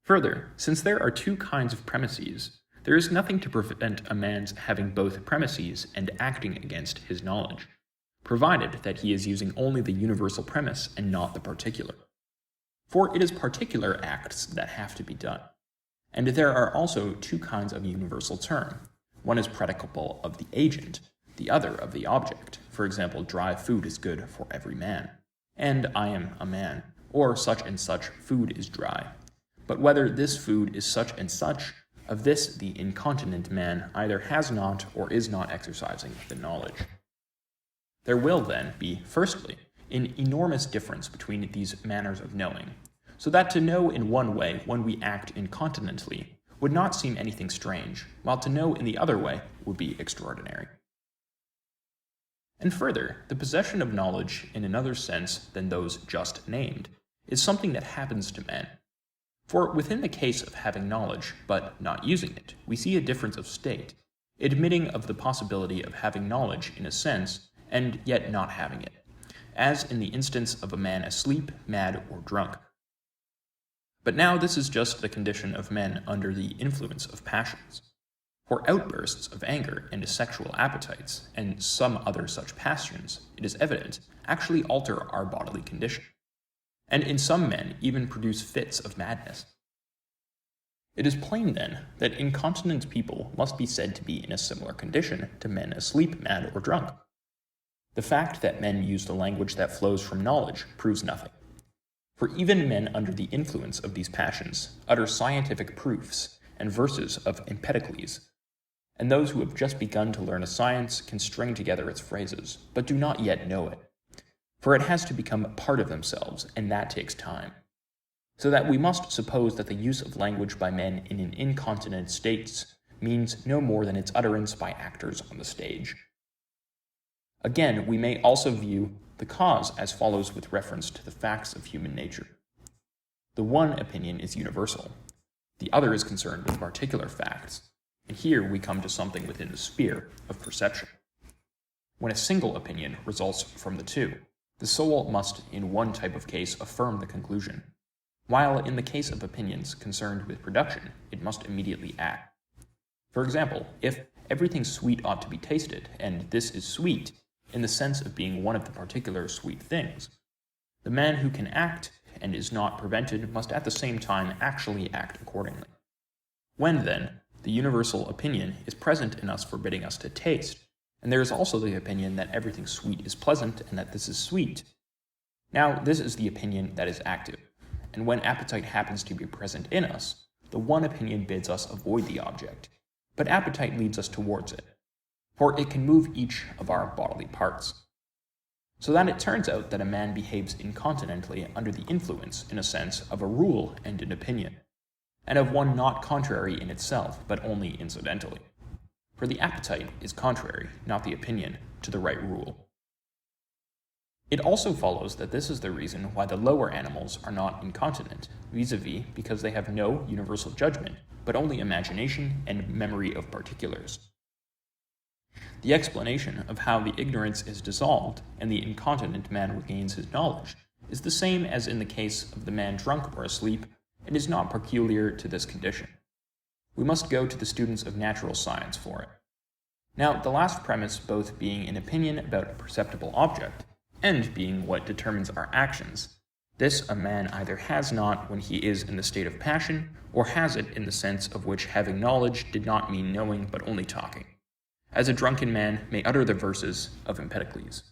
Further, since there are two kinds of premises, there is nothing to prevent a man's having both premises and acting against his knowledge, provided that he is using only the universal premise and not the particular. For it is particular acts that have to be done. And there are also two kinds of universal term. One is predicable of the agent, the other of the object. For example, dry food is good for every man, and I am a man, or such and such food is dry. But whether this food is such and such, of this the incontinent man either has not or is not exercising the knowledge. There will then be, firstly, an enormous difference between these manners of knowing, so that to know in one way when we act incontinently would not seem anything strange, while to know in the other way would be extraordinary. And further, the possession of knowledge in another sense than those just named is something that happens to men. For within the case of having knowledge but not using it, we see a difference of state, admitting of the possibility of having knowledge in a sense and yet not having it, as in the instance of a man asleep, mad, or drunk. But now this is just the condition of men under the influence of passions. For outbursts of anger and sexual appetites, and some other such passions, it is evident, actually alter our bodily condition, and in some men even produce fits of madness. It is plain, then, that incontinent people must be said to be in a similar condition to men asleep, mad, or drunk. The fact that men use the language that flows from knowledge proves nothing. For even men under the influence of these passions utter scientific proofs and verses of Empedocles, and those who have just begun to learn a science can string together its phrases, but do not yet know it. For it has to become part of themselves, and that takes time. So that we must suppose that the use of language by men in an incontinent state means no more than its utterance by actors on the stage. Again, we may also view the cause as follows with reference to the facts of human nature. The one opinion is universal. The other is concerned with particular facts. And here we come to something within the sphere of perception. When a single opinion results from the two, the soul must, in one type of case, affirm the conclusion, while in the case of opinions concerned with production, it must immediately act. For example, if everything sweet ought to be tasted, and this is sweet, in the sense of being one of the particular sweet things, the man who can act and is not prevented must at the same time actually act accordingly. When, then, the universal opinion is present in us forbidding us to taste, and there is also the opinion that everything sweet is pleasant and that this is sweet. Now, this is the opinion that is active, and when appetite happens to be present in us, the one opinion bids us avoid the object, but appetite leads us towards it, for it can move each of our bodily parts. So that it turns out that a man behaves incontinently under the influence, in a sense, of a rule and an opinion, and of one not contrary in itself, but only incidentally. For the appetite is contrary, not the opinion, to the right rule. It also follows that this is the reason why the lower animals are not incontinent, vis-a-vis because they have no universal judgment, but only imagination and memory of particulars. The explanation of how the ignorance is dissolved and the incontinent man regains his knowledge is the same as in the case of the man drunk or asleep, and is not peculiar to this condition. We must go to the students of natural science for it. Now, the last premise both being an opinion about a perceptible object, and being what determines our actions, this a man either has not when he is in the state of passion, or has it in the sense of which having knowledge did not mean knowing but only talking, as a drunken man may utter the verses of Empedocles.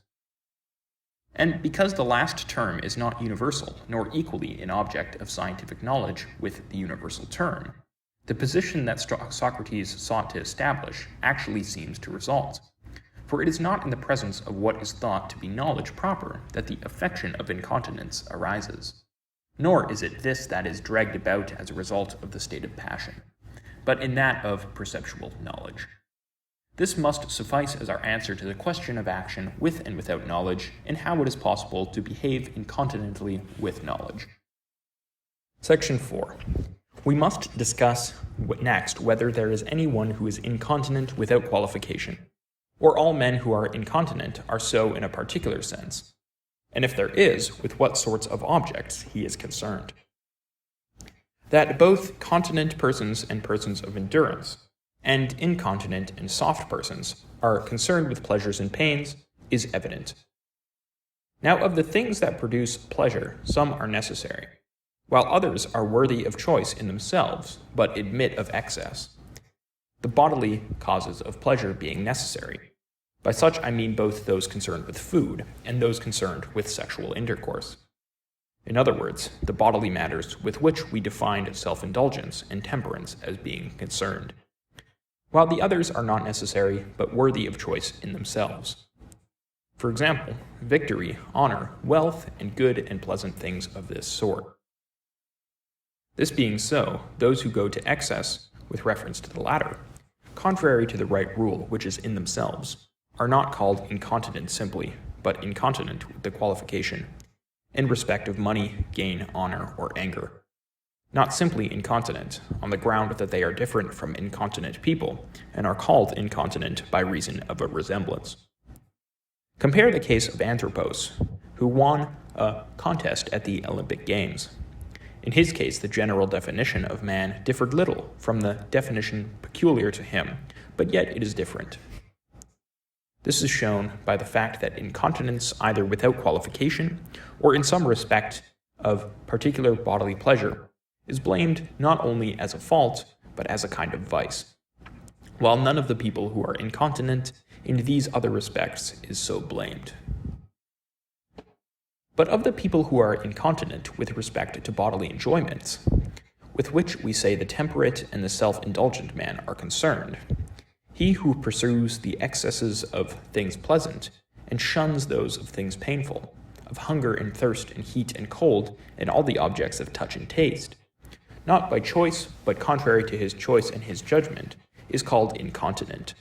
And because the last term is not universal, nor equally an object of scientific knowledge with the universal term, the position that Socrates sought to establish actually seems to result. For it is not in the presence of what is thought to be knowledge proper that the affection of incontinence arises, nor is it this that is dragged about as a result of the state of passion, but in that of perceptual knowledge. This must suffice as our answer to the question of action with and without knowledge, and how it is possible to behave incontinently with knowledge. Section 4. We must discuss next whether there is anyone who is incontinent without qualification, or all men who are incontinent are so in a particular sense, and if there is, with what sorts of objects he is concerned. That both continent persons and persons of endurance, and incontinent and soft persons are concerned with pleasures and pains, is evident. Now of the things that produce pleasure, some are necessary, while others are worthy of choice in themselves, but admit of excess. The bodily causes of pleasure being necessary. By such I mean both those concerned with food, and those concerned with sexual intercourse. In other words, the bodily matters with which we defined self-indulgence and temperance as being concerned, while the others are not necessary, but worthy of choice in themselves. For example, victory, honor, wealth, and good and pleasant things of this sort. This being so, those who go to excess, with reference to the latter, contrary to the right rule which is in themselves, are not called incontinent simply, but incontinent with the qualification, in respect of money, gain, honor, or anger. Not simply incontinent, on the ground that they are different from incontinent people, and are called incontinent by reason of a resemblance. Compare the case of Anthropos, who won a contest at the Olympic Games. In his case, the general definition of man differed little from the definition peculiar to him, but yet it is different. This is shown by the fact that incontinence, either without qualification or in some respect of particular bodily pleasure, is blamed not only as a fault, but as a kind of vice, while none of the people who are incontinent in these other respects is so blamed. But of the people who are incontinent with respect to bodily enjoyments, with which we say the temperate and the self-indulgent man are concerned, he who pursues the excesses of things pleasant and shuns those of things painful, of hunger and thirst and heat and cold and all the objects of touch and taste, not by choice but contrary to his choice and his judgment, is called incontinent,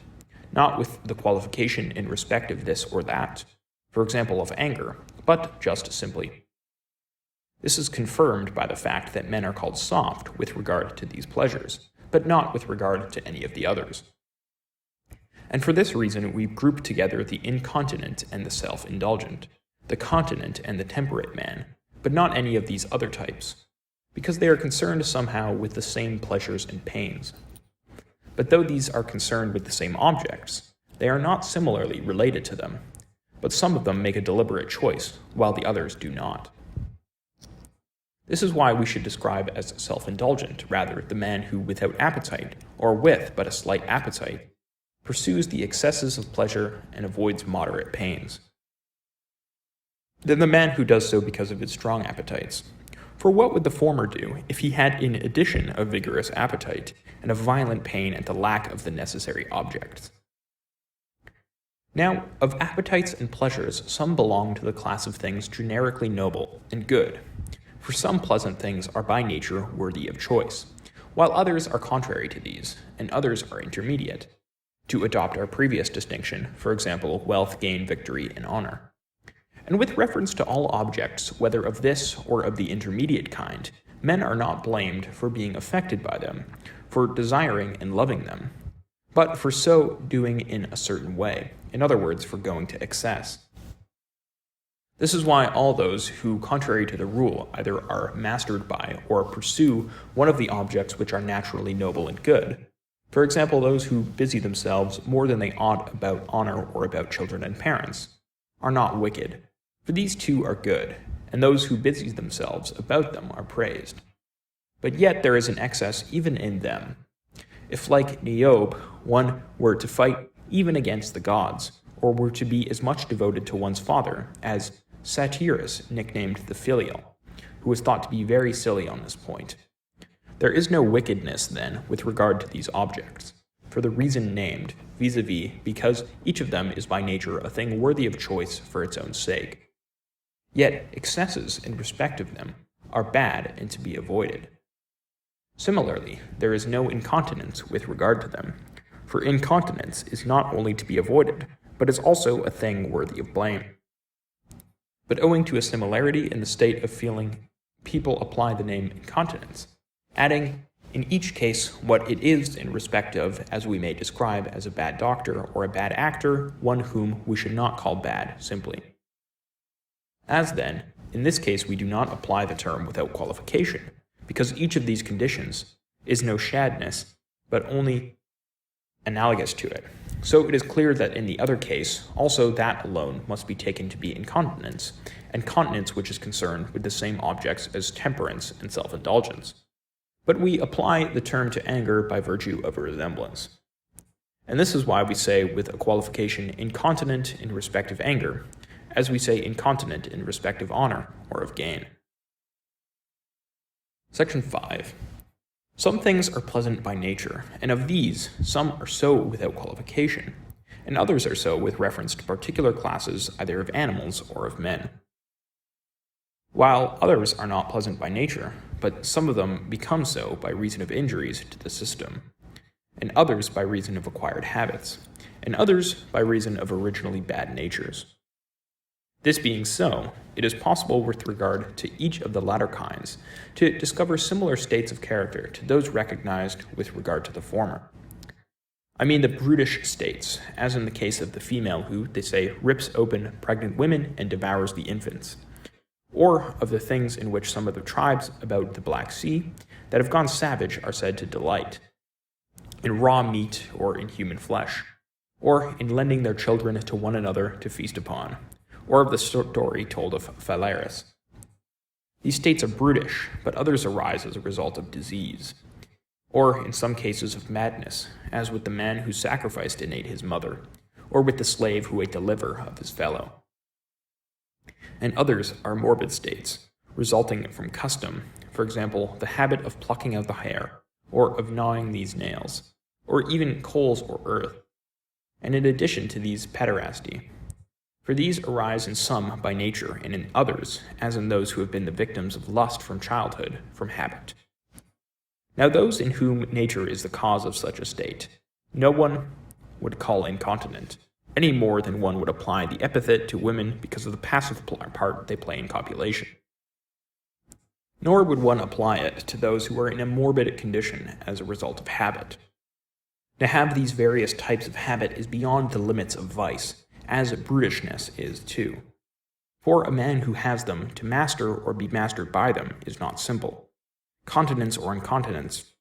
not with the qualification in respect of this or that, for example of anger, but just simply. This is confirmed by the fact that men are called soft with regard to these pleasures, but not with regard to any of the others. And for this reason we group together the incontinent and the self-indulgent, the continent and the temperate man, but not any of these other types, because they are concerned somehow with the same pleasures and pains. But though these are concerned with the same objects, they are not similarly related to them, but some of them make a deliberate choice, while the others do not. This is why we should describe as self-indulgent rather the man who without appetite, or with but a slight appetite, pursues the excesses of pleasure and avoids moderate pains, than the man who does so because of his strong appetites. For what would the former do if he had in addition a vigorous appetite and a violent pain at the lack of the necessary objects? Now, of appetites and pleasures, some belong to the class of things generically noble and good, for some pleasant things are by nature worthy of choice, while others are contrary to these, and others are intermediate, to adopt our previous distinction, for example, wealth, gain, victory, and honor. And with reference to all objects, whether of this or of the intermediate kind, men are not blamed for being affected by them, for desiring and loving them, but for so doing in a certain way, in other words, for going to excess. This is why all those who, contrary to the rule, either are mastered by or pursue one of the objects which are naturally noble and good, for example, those who busy themselves more than they ought about honor or about children and parents, are not wicked, for these two are good, and those who busy themselves about them are praised. But yet there is an excess even in them. If, like Niobe, one were to fight even against the gods, or were to be as much devoted to one's father as Satyrus, nicknamed the Filial, who was thought to be very silly on this point. There is no wickedness, then, with regard to these objects, for the reason named, vis-a-vis, because each of them is by nature a thing worthy of choice for its own sake. Yet excesses in respect of them are bad and to be avoided. Similarly, there is no incontinence with regard to them, for incontinence is not only to be avoided, but is also a thing worthy of blame. But owing to a similarity in the state of feeling, people apply the name incontinence, adding in each case what it is in respect of, as we may describe as a bad doctor or a bad actor, one whom we should not call bad simply. As then, in this case we do not apply the term without qualification, because each of these conditions is no shadness, but only analogous to it. So it is clear that in the other case, also that alone must be taken to be incontinence, and continence which is concerned with the same objects as temperance and self-indulgence. But we apply the term to anger by virtue of a resemblance. And this is why we say with a qualification incontinent in respect of anger, as we say incontinent in respect of honor or of gain. Section 5. Some things are pleasant by nature, and of these, some are so without qualification, and others are so with reference to particular classes either of animals or of men. While others are not pleasant by nature, but some of them become so by reason of injuries to the system, and others by reason of acquired habits, and others by reason of originally bad natures. This being so, it is possible with regard to each of the latter kinds to discover similar states of character to those recognized with regard to the former. I mean the brutish states, as in the case of the female who, they say, rips open pregnant women and devours the infants, or of the things in which some of the tribes about the Black Sea that have gone savage are said to delight, in raw meat or in human flesh, or in lending their children to one another to feast upon, or of the story told of Phalaris. These states are brutish, but others arise as a result of disease, or in some cases of madness, as with the man who sacrificed and ate his mother, or with the slave who ate the liver of his fellow. And others are morbid states, resulting from custom, for example, the habit of plucking out the hair, or of gnawing these nails, or even coals or earth, and in addition to these pederasty. For these arise in some by nature, and in others, as in those who have been the victims of lust from childhood, from habit. Now those in whom nature is the cause of such a state, no one would call incontinent, any more than one would apply the epithet to women because of the passive part they play in copulation. Nor would one apply it to those who are in a morbid condition as a result of habit. To have these various types of habit is beyond the limits of vice, as brutishness is too. For a man who has them, to master or be mastered by them is not simple, continence or incontinence,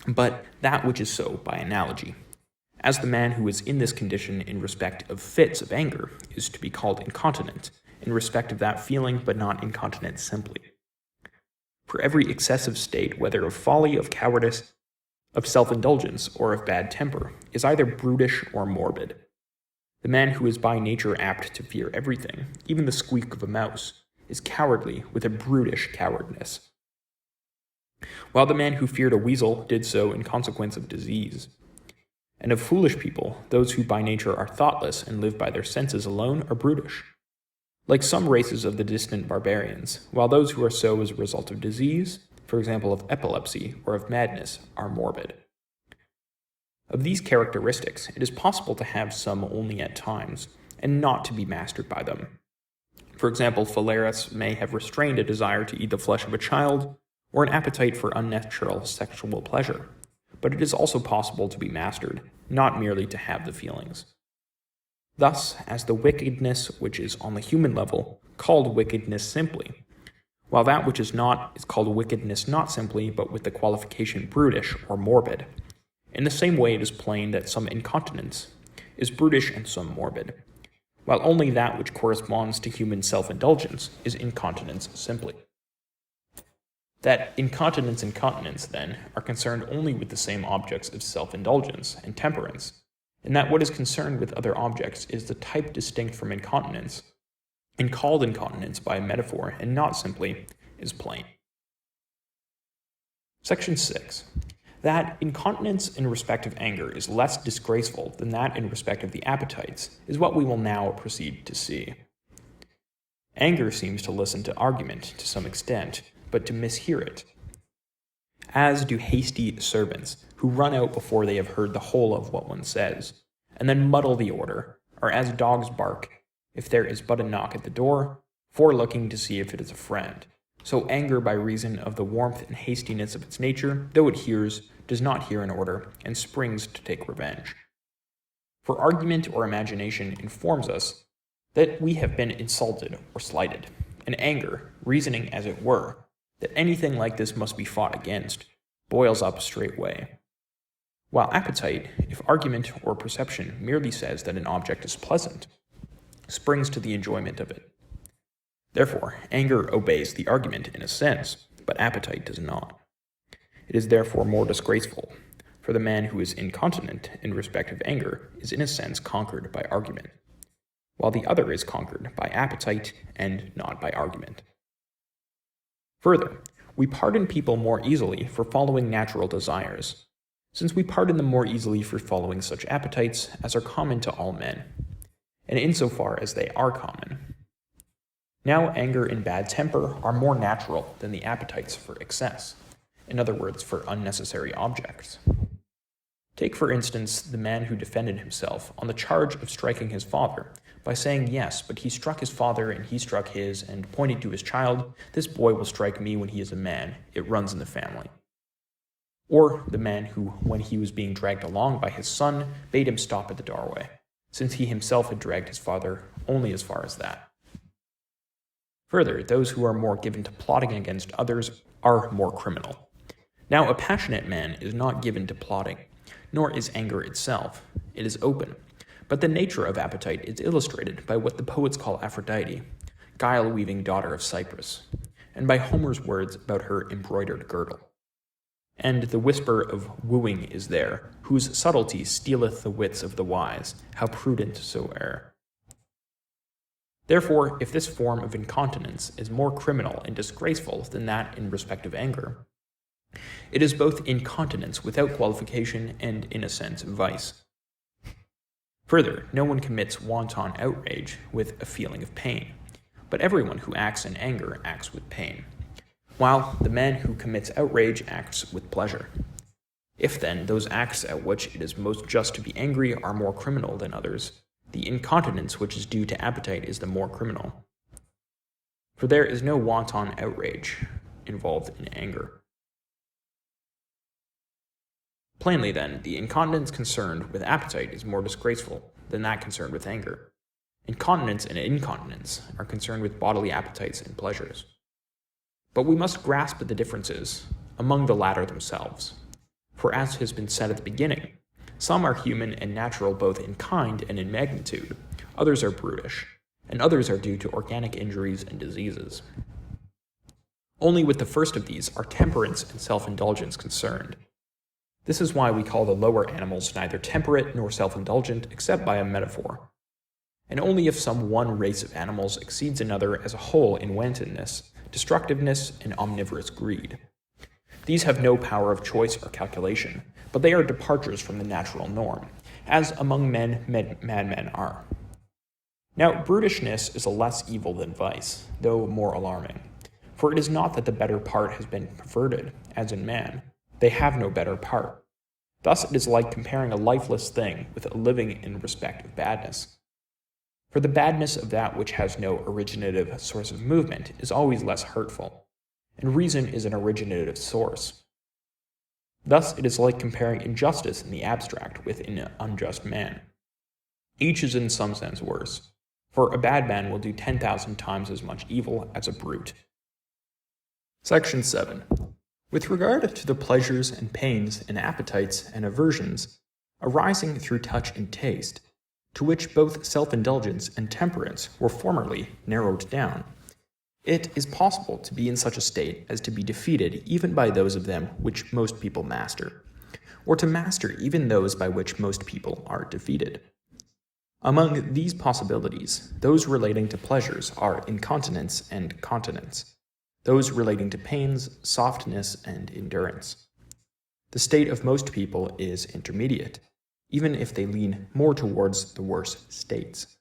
but that which is so by analogy. As the man who is in this condition in respect of fits of anger is to be called incontinent, in respect of that feeling, but not incontinent simply. For every excessive state, whether of folly, of cowardice, of self-indulgence, or of bad temper, is either brutish or morbid. The man who is by nature apt to fear everything, even the squeak of a mouse, is cowardly with a brutish cowardness, while the man who feared a weasel did so in consequence of disease. And of foolish people, those who by nature are thoughtless and live by their senses alone are brutish, like some races of the distant barbarians, while those who are so as a result of disease, for example of epilepsy or of madness, are morbid. Of these characteristics, it is possible to have some only at times, and not to be mastered by them. For example, Phalaris may have restrained a desire to eat the flesh of a child, or an appetite for unnatural sexual pleasure, but it is also possible to be mastered, not merely to have the feelings. Thus, as the wickedness which is on the human level, called wickedness simply, while that which is not is called wickedness not simply, but with the qualification brutish or morbid. In the same way, it is plain that some incontinence is brutish and some morbid, while only that which corresponds to human self-indulgence is incontinence simply. That incontinence and continence, then, are concerned only with the same objects of self-indulgence and temperance, and that what is concerned with other objects is the type distinct from incontinence, and called incontinence by a metaphor and not simply, is plain. Section 6. That incontinence in respect of anger is less disgraceful than that in respect of the appetites is what we will now proceed to see. Anger seems to listen to argument to some extent, but to mishear it, as do hasty servants who run out before they have heard the whole of what one says, and then muddle the order, or as dogs bark, if there is but a knock at the door, for looking to see if it is a friend. So anger, by reason of the warmth and hastiness of its nature, though it hears, does not hear an order, and springs to take revenge. For argument or imagination informs us that we have been insulted or slighted, and anger, reasoning as it were, that anything like this must be fought against, boils up straightway. While appetite, if argument or perception merely says that an object is pleasant, springs to the enjoyment of it. Therefore, anger obeys the argument in a sense, but appetite does not. It is therefore more disgraceful, for the man who is incontinent in respect of anger is in a sense conquered by argument, while the other is conquered by appetite and not by argument. Further, we pardon people more easily for following natural desires, since we pardon them more easily for following such appetites as are common to all men, and insofar as they are common. Now anger and bad temper are more natural than the appetites for excess, in other words, for unnecessary objects. Take, for instance, the man who defended himself on the charge of striking his father, by saying, yes, but he struck his father and he struck his, and pointing to his child, this boy will strike me when he is a man, it runs in the family. Or the man who, when he was being dragged along by his son, bade him stop at the doorway, since he himself had dragged his father only as far as that. Further, those who are more given to plotting against others are more criminal. Now, a passionate man is not given to plotting, nor is anger itself. It is open. But the nature of appetite is illustrated by what the poets call Aphrodite, guile-weaving daughter of Cyprus, and by Homer's words about her embroidered girdle. And the whisper of wooing is there, whose subtlety stealeth the wits of the wise, how prudent soe'er. Therefore, if this form of incontinence is more criminal and disgraceful than that in respect of anger, it is both incontinence without qualification and, in a sense, vice. Further, no one commits wanton outrage with a feeling of pain, but everyone who acts in anger acts with pain, while the man who commits outrage acts with pleasure. If, then, those acts at which it is most just to be angry are more criminal than others, the incontinence which is due to appetite is the more criminal. For there is no wanton outrage involved in anger. Plainly, then, the incontinence concerned with appetite is more disgraceful than that concerned with anger. Incontinence and incontinence are concerned with bodily appetites and pleasures. But we must grasp the differences among the latter themselves. For as has been said at the beginning, some are human and natural both in kind and in magnitude, others are brutish, and others are due to organic injuries and diseases. Only with the first of these are temperance and self-indulgence concerned. This is why we call the lower animals neither temperate nor self-indulgent except by a metaphor. And only if some one race of animals exceeds another as a whole in wantonness, destructiveness, and omnivorous greed. These have no power of choice or calculation, but they are departures from the natural norm, as among men madmen are. Now, brutishness is a less evil than vice, though more alarming. For it is not that the better part has been perverted, as in man. They have no better part. Thus it is like comparing a lifeless thing with a living in respect of badness. For the badness of that which has no originative source of movement is always less hurtful, and reason is an originative source. Thus it is like comparing injustice in the abstract with an unjust man. Each is in some sense worse, for a bad man will do 10,000 times as much evil as a brute. Section 7. With regard to the pleasures and pains and appetites and aversions arising through touch and taste, to which both self-indulgence and temperance were formerly narrowed down, it is possible to be in such a state as to be defeated even by those of them which most people master, or to master even those by which most people are defeated. Among these possibilities, those relating to pleasures are incontinence and continence, those relating to pains, softness, and endurance. The state of most people is intermediate, even if they lean more towards the worse states.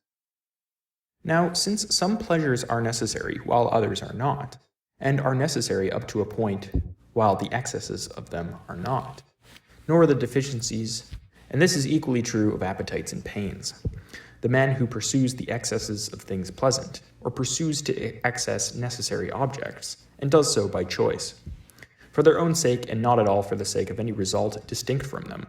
Now, since some pleasures are necessary while others are not, and are necessary up to a point while the excesses of them are not, nor the deficiencies, and this is equally true of appetites and pains, the man who pursues the excesses of things pleasant, or pursues to excess necessary objects, and does so by choice, for their own sake and not at all for the sake of any result distinct from them,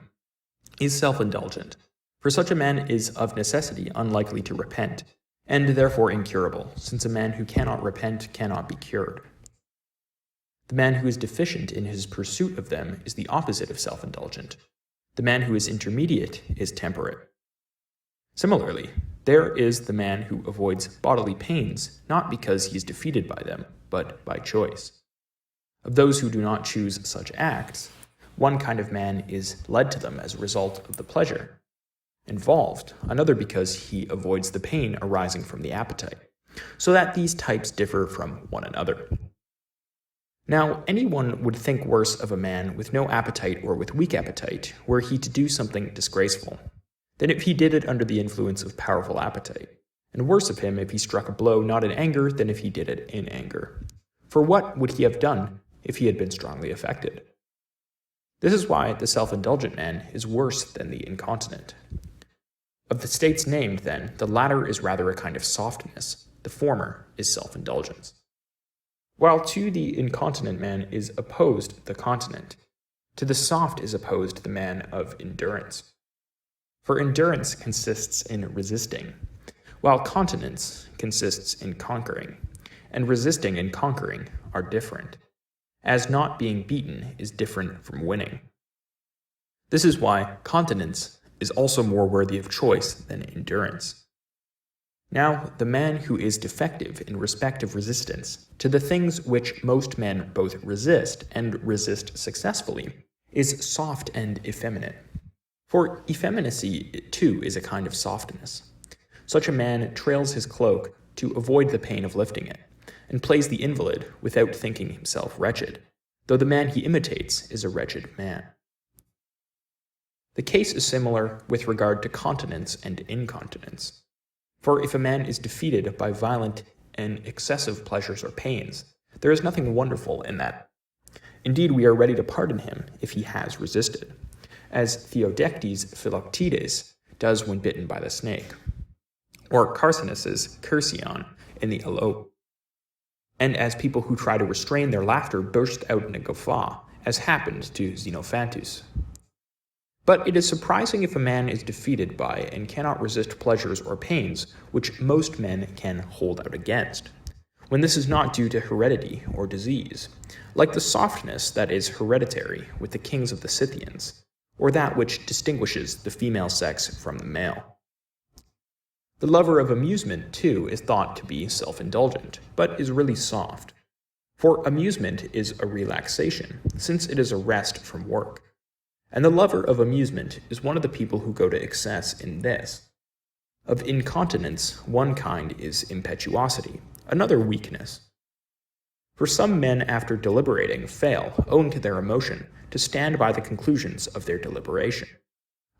is self-indulgent, for such a man is of necessity unlikely to repent, and therefore incurable, since a man who cannot repent cannot be cured. The man who is deficient in his pursuit of them is the opposite of self-indulgent. The man who is intermediate is temperate. Similarly, there is the man who avoids bodily pains, not because he is defeated by them, but by choice. Of those who do not choose such acts, one kind of man is led to them as a result of the pleasure involved, another because he avoids the pain arising from the appetite, so that these types differ from one another. Now, anyone would think worse of a man with no appetite or with weak appetite were he to do something disgraceful, than if he did it under the influence of powerful appetite, and worse of him if he struck a blow not in anger than if he did it in anger. For what would he have done if he had been strongly affected? This is why the self-indulgent man is worse than the incontinent. Of the states named, then, the latter is rather a kind of softness, the former is self-indulgence. While to the incontinent man is opposed the continent, to the soft is opposed the man of endurance. For endurance consists in resisting, while continence consists in conquering, and resisting and conquering are different, as not being beaten is different from winning. This is why continence is also more worthy of choice than endurance. Now, the man who is defective in respect of resistance to the things which most men both resist and resist successfully is soft and effeminate. For effeminacy, too, is a kind of softness. Such a man trails his cloak to avoid the pain of lifting it, and plays the invalid without thinking himself wretched, though the man he imitates is a wretched man. The case is similar with regard to continence and incontinence. For if a man is defeated by violent and excessive pleasures or pains, there is nothing wonderful in that. Indeed, we are ready to pardon him if he has resisted, as Theodectes Philoctetes does when bitten by the snake, or Carcinus's Cursion in the Elope, and as people who try to restrain their laughter burst out in a guffaw, as happened to Xenophantus. But it is surprising if a man is defeated by and cannot resist pleasures or pains which most men can hold out against, when this is not due to heredity or disease, like the softness that is hereditary with the kings of the Scythians, or that which distinguishes the female sex from the male. The lover of amusement, too, is thought to be self-indulgent, but is really soft. For amusement is a relaxation, since it is a rest from work. And the lover of amusement is one of the people who go to excess in this. Of incontinence, one kind is impetuosity, another weakness. For some men, after deliberating, fail, owing to their emotion, to stand by the conclusions of their deliberation.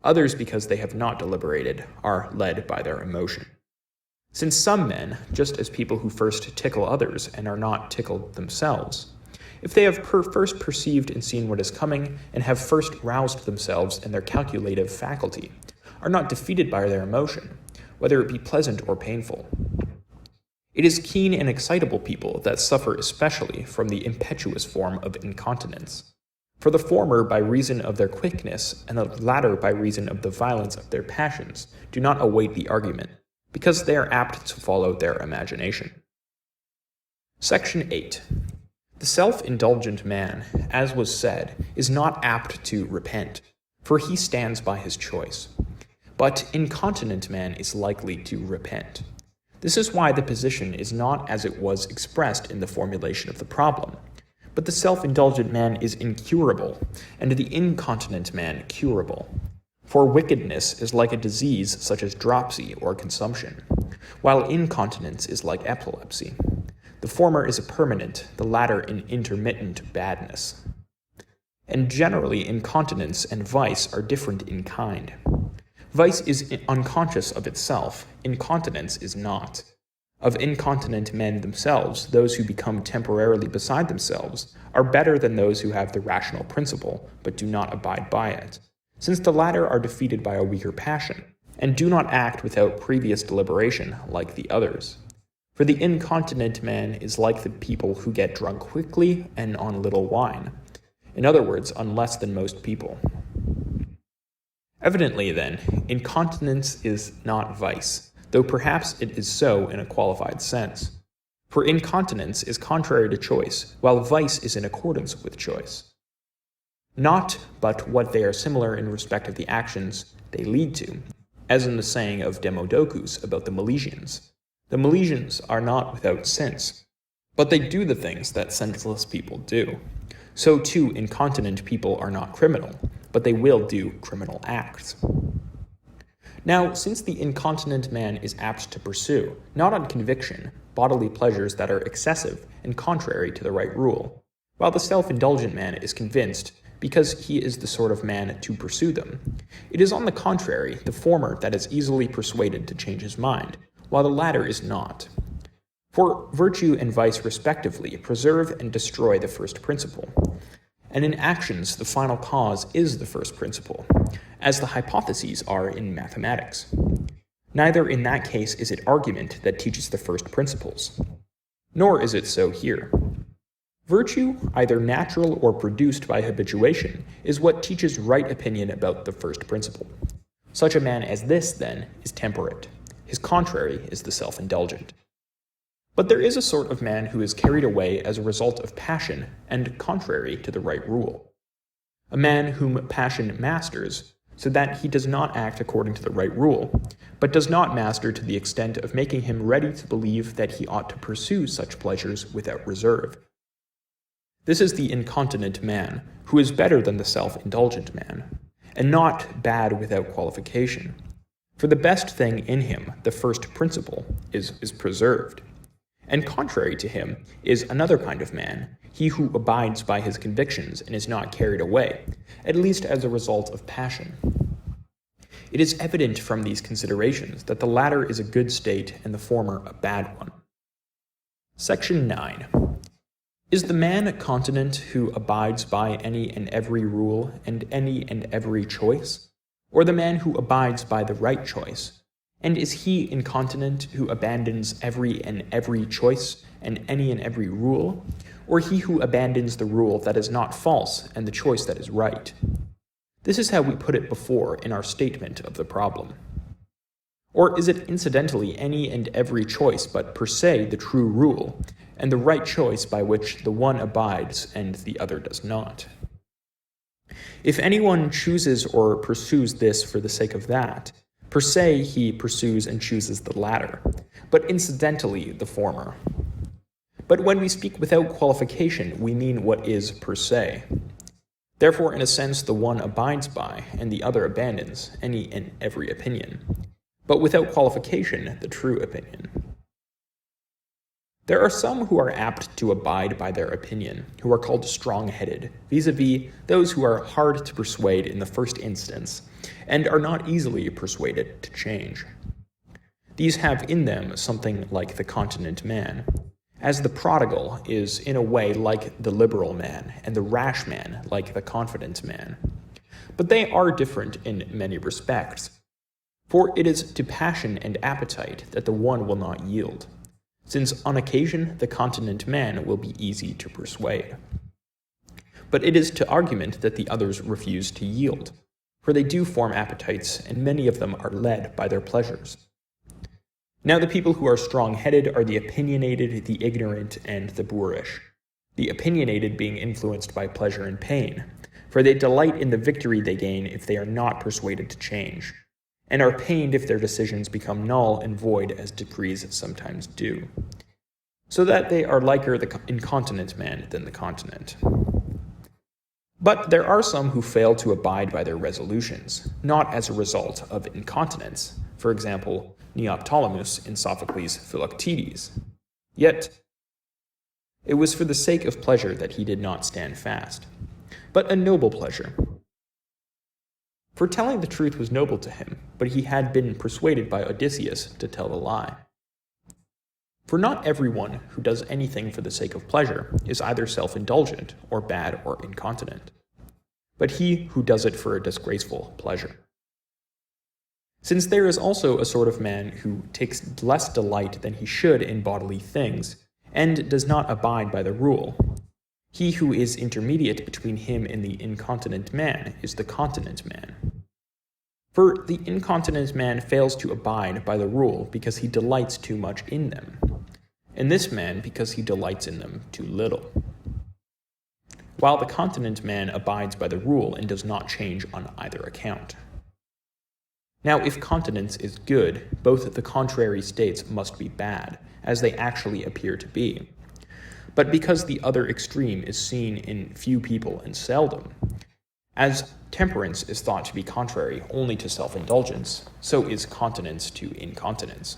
Others, because they have not deliberated, are led by their emotion. Since some men, just as people who first tickle others and are not tickled themselves, if they have first perceived and seen what is coming, and have first roused themselves in their calculative faculty, are not defeated by their emotion, whether it be pleasant or painful. It is keen and excitable people that suffer especially from the impetuous form of incontinence. For the former by reason of their quickness, and the latter by reason of the violence of their passions, do not await the argument, because they are apt to follow their imagination. Section 8. The self-indulgent man, as was said, is not apt to repent, for he stands by his choice. But incontinent man is likely to repent. This is why the position is not as it was expressed in the formulation of the problem. But the self-indulgent man is incurable, and the incontinent man curable. For wickedness is like a disease such as dropsy or consumption, while incontinence is like epilepsy. The former is a permanent, the latter an intermittent badness. And generally, incontinence and vice are different in kind. Vice is unconscious of itself, incontinence is not. Of incontinent men themselves, those who become temporarily beside themselves are better than those who have the rational principle, but do not abide by it, since the latter are defeated by a weaker passion, and do not act without previous deliberation like the others. For the incontinent man is like the people who get drunk quickly and on little wine. In other words, on less than most people. Evidently, then, incontinence is not vice, though perhaps it is so in a qualified sense. For incontinence is contrary to choice, while vice is in accordance with choice. Not but what they are similar in respect of the actions they lead to, as in the saying of Demodocus about the Milesians. The Milesians are not without sense, but they do the things that senseless people do. So too incontinent people are not criminal, but they will do criminal acts. Now, since the incontinent man is apt to pursue, not on conviction, bodily pleasures that are excessive and contrary to the right rule, while the self-indulgent man is convinced because he is the sort of man to pursue them, it is on the contrary the former that is easily persuaded to change his mind, while the latter is not. For virtue and vice respectively preserve and destroy the first principle, and in actions the final cause is the first principle, as the hypotheses are in mathematics. Neither in that case is it argument that teaches the first principles, nor is it so here. Virtue, either natural or produced by habituation, is what teaches right opinion about the first principle. Such a man as this, then, is temperate. His contrary is the self-indulgent. But there is a sort of man who is carried away as a result of passion and contrary to the right rule. A man whom passion masters, so that he does not act according to the right rule, but does not master to the extent of making him ready to believe that he ought to pursue such pleasures without reserve. This is the incontinent man, who is better than the self-indulgent man, and not bad without qualification. For the best thing in him, the first principle, is preserved. And contrary to him is another kind of man, he who abides by his convictions and is not carried away, at least as a result of passion. It is evident from these considerations that the latter is a good state and the former a bad one. Section 9. Is the man continent who abides by any and every rule and any and every choice, or the man who abides by the right choice? And is he incontinent who abandons every and every choice and any and every rule, or he who abandons the rule that is not false and the choice that is right? This is how we put it before in our statement of the problem. Or is it incidentally any and every choice but per se the true rule, and the right choice by which the one abides and the other does not? If anyone chooses or pursues this for the sake of that, per se he pursues and chooses the latter, but incidentally the former. But when we speak without qualification, we mean what is per se. Therefore, in a sense, the one abides by, and the other abandons, any and every opinion, but without qualification, the true opinion. There are some who are apt to abide by their opinion, who are called strong-headed, vis-a-vis those who are hard to persuade in the first instance, and are not easily persuaded to change. These have in them something like the continent man, as the prodigal is in a way like the liberal man, and the rash man like the confident man. But they are different in many respects, for it is to passion and appetite that the one will not yield, since on occasion the continent man will be easy to persuade. But it is to argument that the others refuse to yield, for they do form appetites, and many of them are led by their pleasures. Now the people who are strong-headed are the opinionated, the ignorant, and the boorish, the opinionated being influenced by pleasure and pain, for they delight in the victory they gain if they are not persuaded to change, and are pained if their decisions become null and void as decrees sometimes do, so that they are liker the incontinent man than the continent. But there are some who fail to abide by their resolutions, not as a result of incontinence, for example, Neoptolemus in Sophocles' Philoctetes. Yet, it was for the sake of pleasure that he did not stand fast, but a noble pleasure. For telling the truth was noble to him, but he had been persuaded by Odysseus to tell the lie. For not everyone who does anything for the sake of pleasure is either self-indulgent or bad or incontinent, but he who does it for a disgraceful pleasure. Since there is also a sort of man who takes less delight than he should in bodily things, and does not abide by the rule, he who is intermediate between him and the incontinent man is the continent man. For the incontinent man fails to abide by the rule because he delights too much in them, and this man because he delights in them too little, while the continent man abides by the rule and does not change on either account. Now, if continence is good, both the contrary states must be bad, as they actually appear to be. But because the other extreme is seen in few people and seldom, as temperance is thought to be contrary only to self-indulgence, so is continence to incontinence.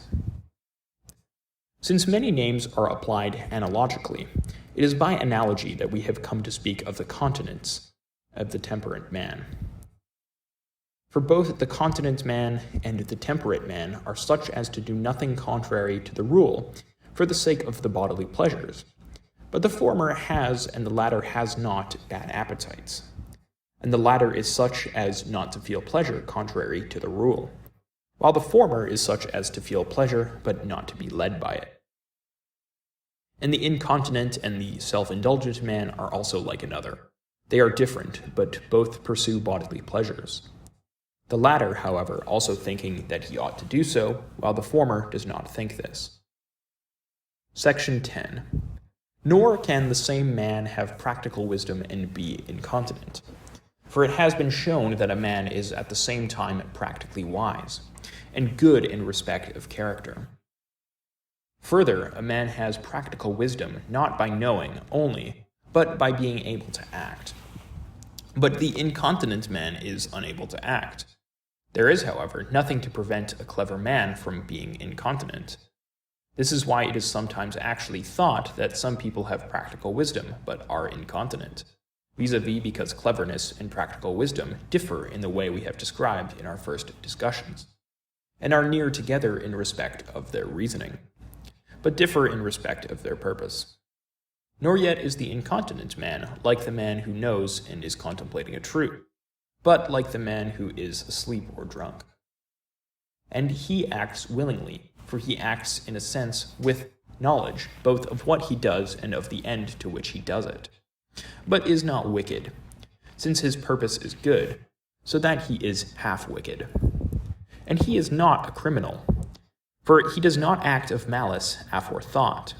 Since many names are applied analogically, it is by analogy that we have come to speak of the continence of the temperate man. For both the continent man and the temperate man are such as to do nothing contrary to the rule for the sake of the bodily pleasures, but the former has and the latter has not bad appetites, and the latter is such as not to feel pleasure contrary to the rule, while the former is such as to feel pleasure but not to be led by it. And the incontinent and the self-indulgent man are also like another. They are different, but both pursue bodily pleasures. The latter, however, also thinking that he ought to do so, while the former does not think this. Section 10. Nor can the same man have practical wisdom and be incontinent. For it has been shown that a man is at the same time practically wise, and good in respect of character. Further, a man has practical wisdom not by knowing only, but by being able to act. But the incontinent man is unable to act. There is, however, nothing to prevent a clever man from being incontinent. This is why it is sometimes actually thought that some people have practical wisdom, but are incontinent, vis-a-vis because cleverness and practical wisdom differ in the way we have described in our first discussions, and are near together in respect of their reasoning, but differ in respect of their purpose. Nor yet is the incontinent man like the man who knows and is contemplating a truth, but like the man who is asleep or drunk. And he acts willingly, for he acts in a sense with knowledge, both of what he does and of the end to which he does it, but is not wicked, since his purpose is good, so that he is half wicked. And he is not a criminal, for he does not act of malice aforethought.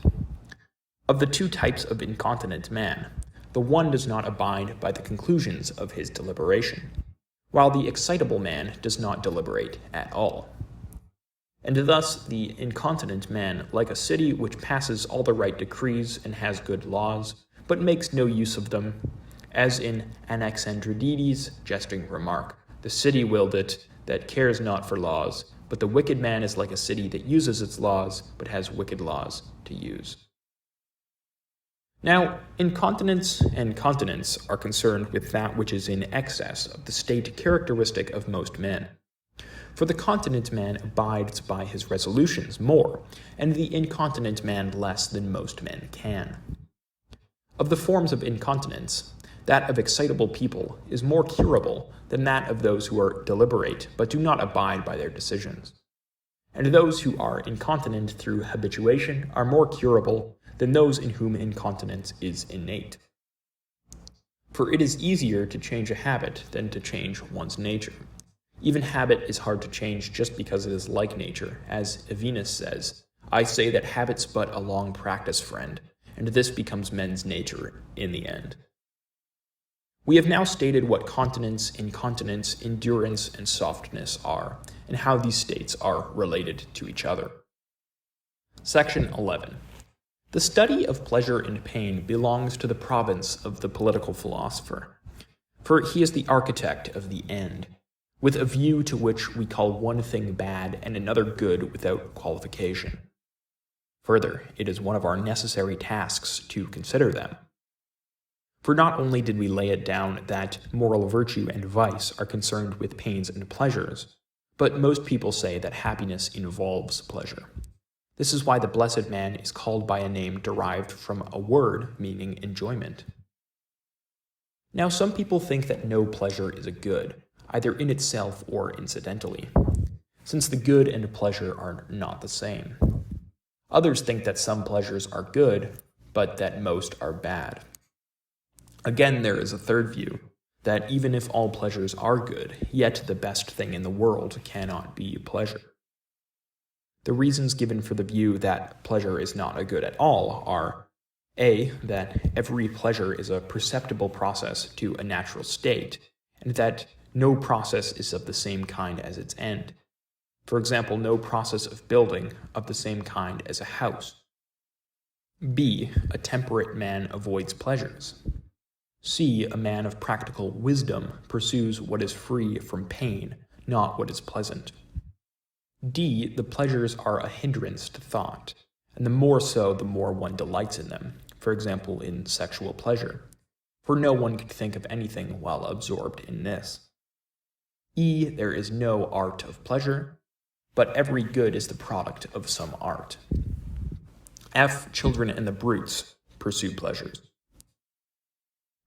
Of the two types of incontinent man, the one does not abide by the conclusions of his deliberation, while the excitable man does not deliberate at all. And thus the incontinent man, like a city which passes all the right decrees and has good laws, but makes no use of them, as in Anaxandrides' jesting remark, the city willed it, that cares not for laws, but the wicked man is like a city that uses its laws, but has wicked laws to use. Now, incontinence and continence are concerned with that which is in excess of the state characteristic of most men. For the continent man abides by his resolutions more, and the incontinent man less than most men can. Of the forms of incontinence, that of excitable people is more curable than that of those who are deliberate but do not abide by their decisions. And those who are incontinent through habituation are more curable than those in whom incontinence is innate. For it is easier to change a habit than to change one's nature. Even habit is hard to change just because it is like nature, as Avienus says, "I say that habit's but a long practice, friend, and this becomes men's nature in the end." We have now stated what continence, incontinence, endurance, and softness are, and how these states are related to each other. Section 11. The study of pleasure and pain belongs to the province of the political philosopher, for he is the architect of the end, with a view to which we call one thing bad and another good without qualification. Further, it is one of our necessary tasks to consider them. For not only did we lay it down that moral virtue and vice are concerned with pains and pleasures, but most people say that happiness involves pleasure. This is why the blessed man is called by a name derived from a word meaning enjoyment. Now, some people think that no pleasure is a good, either in itself or incidentally, since the good and pleasure are not the same. Others think that some pleasures are good, but that most are bad. Again, there is a third view, that even if all pleasures are good, yet the best thing in the world cannot be pleasure. The reasons given for the view that pleasure is not a good at all are A, that every pleasure is a perceptible process to a natural state, and that no process is of the same kind as its end. For example, no process of building of the same kind as a house. B, a temperate man avoids pleasures. C, a man of practical wisdom pursues what is free from pain, not what is pleasant. D, the pleasures are a hindrance to thought, and the more so the more one delights in them, for example in sexual pleasure, for no one could think of anything while absorbed in this. E, there is no art of pleasure, but every good is the product of some art. F, children and the brutes pursue pleasures.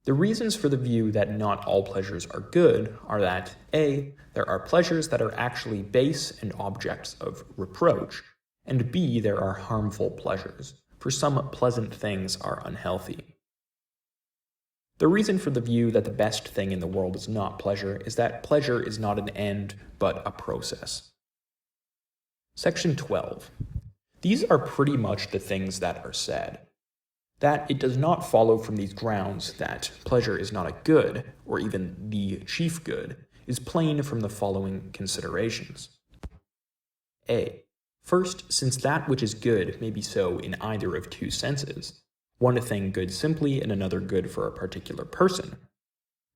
The reasons for the view that not all pleasures are good are that A, there are pleasures that are actually base and objects of reproach, and B, there are harmful pleasures, for some pleasant things are unhealthy. The reason for the view that the best thing in the world is not pleasure is that pleasure is not an end, but a process. Section 12. These are pretty much the things that are said. That it does not follow from these grounds that pleasure is not a good, or even the chief good, is plain from the following considerations. A. First, since that which is good may be so in either of two senses, one thing good simply and another good for a particular person,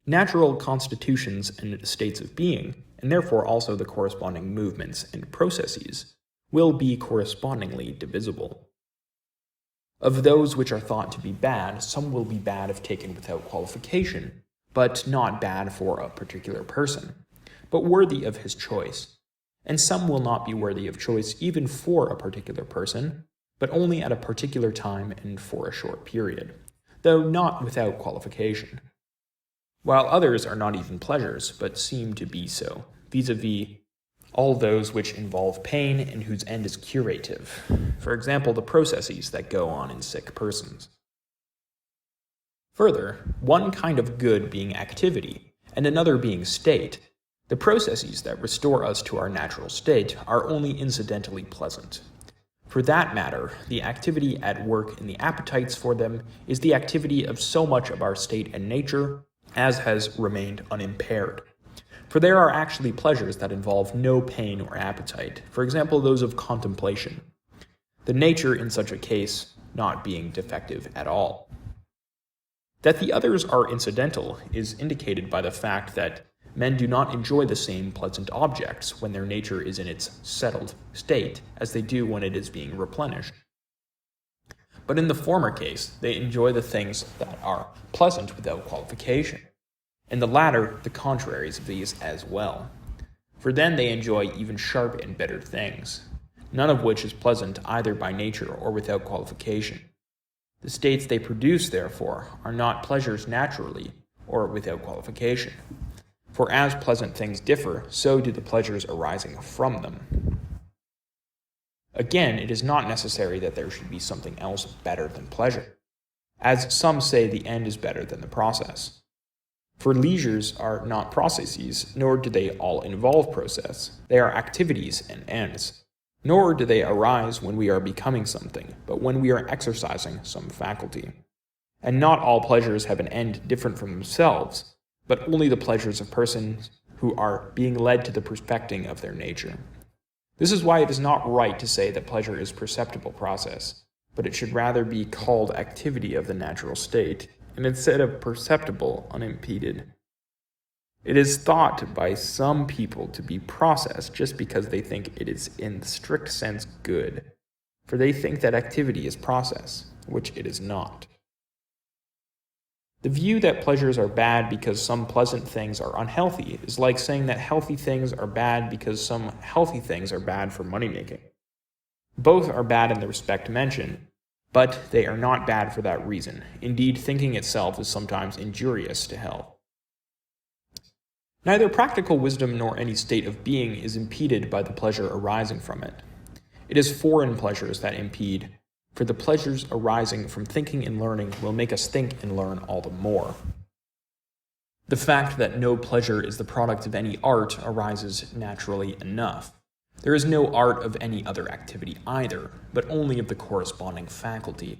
natural constitutions and states of being, and therefore also the corresponding movements and processes, will be correspondingly divisible. Of those which are thought to be bad, some will be bad if taken without qualification, but not bad for a particular person, but worthy of his choice. And some will not be worthy of choice even for a particular person, but only at a particular time and for a short period, though not without qualification. While others are not even pleasures, but seem to be so, vis-a-vis all those which involve pain and whose end is curative, for example, the processes that go on in sick persons. Further, one kind of good being activity, and another being state, the processes that restore us to our natural state are only incidentally pleasant. For that matter, the activity at work in the appetites for them is the activity of so much of our state and nature as has remained unimpaired. For there are actually pleasures that involve no pain or appetite, for example those of contemplation, the nature in such a case not being defective at all. That the others are incidental is indicated by the fact that men do not enjoy the same pleasant objects when their nature is in its settled state as they do when it is being replenished. But in the former case, they enjoy the things that are pleasant without qualification. In the latter, the contraries of these as well. For then they enjoy even sharp and bitter things, none of which is pleasant either by nature or without qualification. The states they produce, therefore, are not pleasures naturally or without qualification. For as pleasant things differ, so do the pleasures arising from them. Again, it is not necessary that there should be something else better than pleasure, as some say the end is better than the process. For leisures are not processes, nor do they all involve process. They are activities and ends. Nor do they arise when we are becoming something, but when we are exercising some faculty. And not all pleasures have an end different from themselves, but only the pleasures of persons who are being led to the perfecting of their nature. This is why it is not right to say that pleasure is perceptible process, but it should rather be called activity of the natural state, and instead of perceptible, unimpeded. It is thought by some people to be process just because they think it is in the strict sense good, for they think that activity is process, which it is not. The view that pleasures are bad because some pleasant things are unhealthy is like saying that healthy things are bad because some healthy things are bad for money-making. Both are bad in the respect mentioned, but they are not bad for that reason. Indeed, thinking itself is sometimes injurious to health. Neither practical wisdom nor any state of being is impeded by the pleasure arising from it. It is foreign pleasures that impede, for the pleasures arising from thinking and learning will make us think and learn all the more. The fact that no pleasure is the product of any art arises naturally enough. There is no art of any other activity either, but only of the corresponding faculty.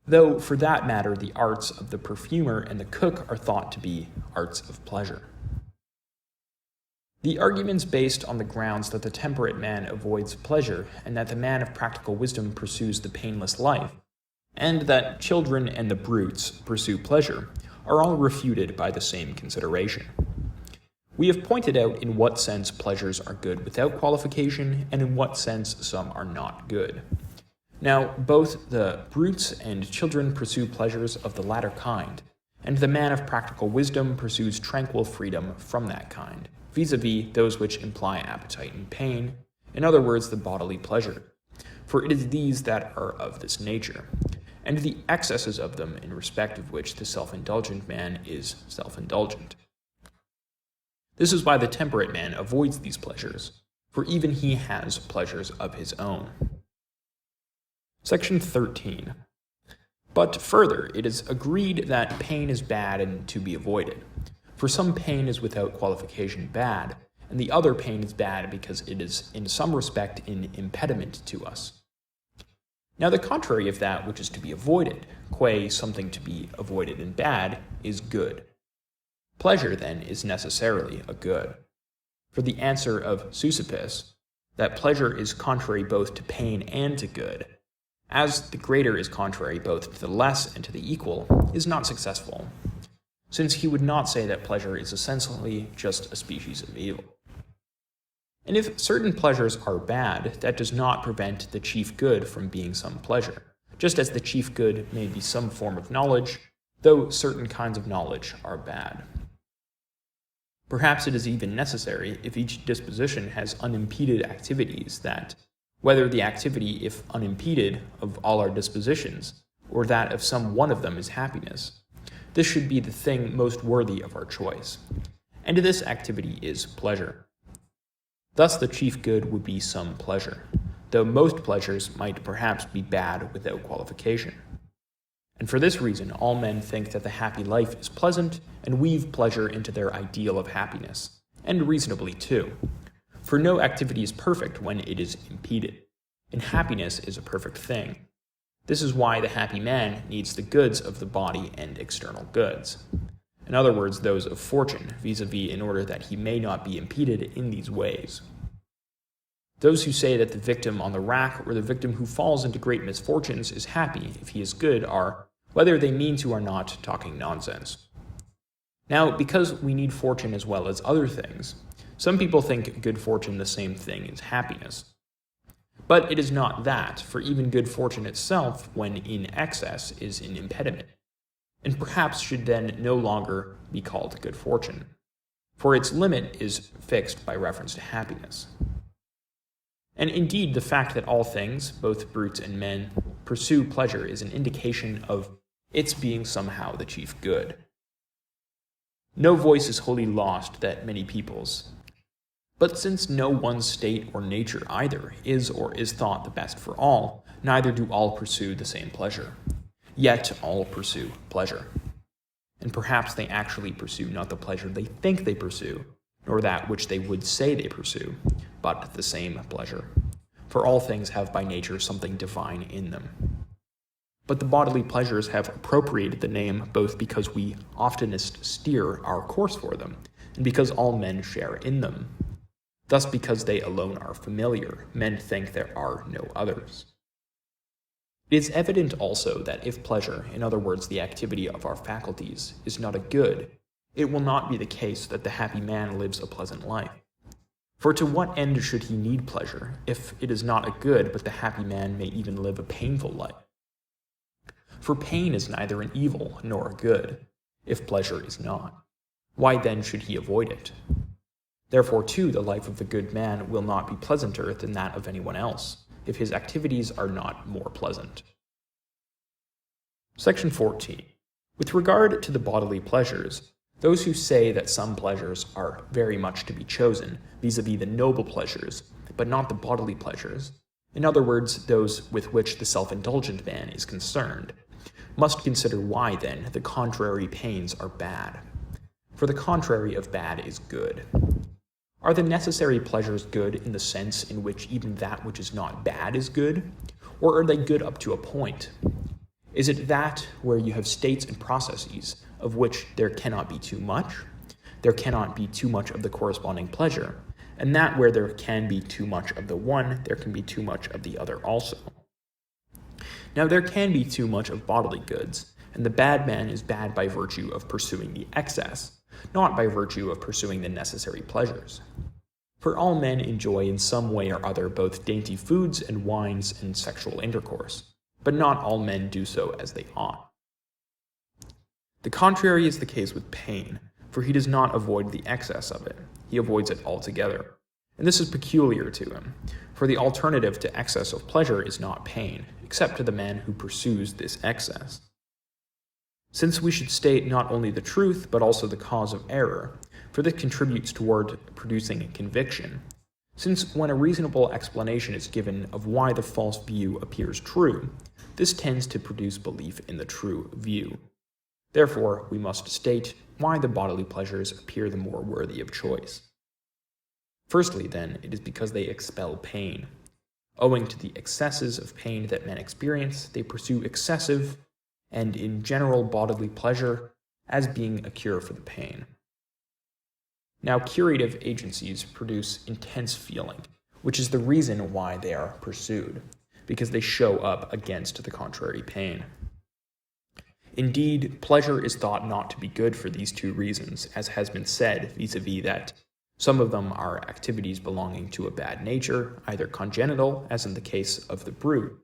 Though, for that matter, the arts of the perfumer and the cook are thought to be arts of pleasure. The arguments based on the grounds that the temperate man avoids pleasure, and that the man of practical wisdom pursues the painless life, and that children and the brutes pursue pleasure, are all refuted by the same consideration. We have pointed out in what sense pleasures are good without qualification, and in what sense some are not good. Now, both the brutes and children pursue pleasures of the latter kind, and the man of practical wisdom pursues tranquil freedom from that kind, vis-a-vis those which imply appetite and pain, in other words, the bodily pleasure, for it is these that are of this nature, and the excesses of them in respect of which the self-indulgent man is self-indulgent. This is why the temperate man avoids these pleasures, for even he has pleasures of his own. Section 13. But further, it is agreed that pain is bad and to be avoided. For some pain is without qualification bad, and the other pain is bad because it is in some respect an impediment to us. Now the contrary of that which is to be avoided, qua something to be avoided and bad, is good. Pleasure, then, is necessarily a good. For the answer of Seussippus, that pleasure is contrary both to pain and to good, as the greater is contrary both to the less and to the equal, is not successful, since he would not say that pleasure is essentially just a species of evil. And if certain pleasures are bad, that does not prevent the chief good from being some pleasure, just as the chief good may be some form of knowledge, though certain kinds of knowledge are bad. Perhaps it is even necessary, if each disposition has unimpeded activities, that, whether the activity, if unimpeded, of all our dispositions, or that of some one of them is happiness, this should be the thing most worthy of our choice. And this activity is pleasure. Thus the chief good would be some pleasure, though most pleasures might perhaps be bad without qualification. And for this reason all men think that the happy life is pleasant, and weave pleasure into their ideal of happiness, and reasonably too. For no activity is perfect when it is impeded, and happiness is a perfect thing. This is why the happy man needs the goods of the body and external goods. In other words, those of fortune, vis-a-vis, in order that he may not be impeded in these ways. Those who say that the victim on the rack or the victim who falls into great misfortunes is happy if he is good are, whether they mean to or not, talking nonsense. Now, because we need fortune as well as other things, some people think good fortune the same thing as happiness. But it is not that, for even good fortune itself, when in excess, is an impediment, and perhaps should then no longer be called good fortune, for its limit is fixed by reference to happiness. And indeed, the fact that all things, both brutes and men, pursue pleasure is an indication of its being somehow the chief good. No voice is wholly lost that many people's. But since no one state or nature either is or is thought the best for all, neither do all pursue the same pleasure. Yet all pursue pleasure. And perhaps they actually pursue not the pleasure they think they pursue, nor that which they would say they pursue, but the same pleasure. For all things have by nature something divine in them. But the bodily pleasures have appropriated the name both because we oftenest steer our course for them, and because all men share in them. Thus, because they alone are familiar, men think there are no others. It is evident also that if pleasure, in other words the activity of our faculties, is not a good, it will not be the case that the happy man lives a pleasant life. For to what end should he need pleasure, if it is not a good, but the happy man may even live a painful life? For pain is neither an evil nor a good, if pleasure is not. Why then should he avoid it? Therefore, too, the life of the good man will not be pleasanter than that of anyone else, if his activities are not more pleasant. Section 14. With regard to the bodily pleasures, those who say that some pleasures are very much to be chosen, vis-a-vis the noble pleasures, but not the bodily pleasures, in other words, those with which the self-indulgent man is concerned, must consider why, then, the contrary pains are bad. For the contrary of bad is good. Are the necessary pleasures good in the sense in which even that which is not bad is good? Or are they good up to a point? Is it that where you have states and processes of which there cannot be too much, there cannot be too much of the corresponding pleasure, and that where there can be too much of the one, there can be too much of the other also? Now there can be too much of bodily goods, and the bad man is bad by virtue of pursuing the excess, not by virtue of pursuing the necessary pleasures. For all men enjoy in some way or other both dainty foods and wines and sexual intercourse, but not all men do so as they ought. The contrary is the case with pain, for he does not avoid the excess of it, he avoids it altogether. And this is peculiar to him, for the alternative to excess of pleasure is not pain, except to the man who pursues this excess. Since we should state not only the truth, but also the cause of error, for this contributes toward producing conviction, since when a reasonable explanation is given of why the false view appears true, this tends to produce belief in the true view. Therefore, we must state why the bodily pleasures appear the more worthy of choice. Firstly, then, it is because they expel pain. Owing to the excesses of pain that men experience, they pursue excessive and, in general, bodily pleasure as being a cure for the pain. Now, curative agencies produce intense feeling, which is the reason why they are pursued, because they show up against the contrary pain. Indeed, pleasure is thought not to be good for these two reasons, as has been said vis-a-vis that some of them are activities belonging to a bad nature, either congenital, as in the case of the brute,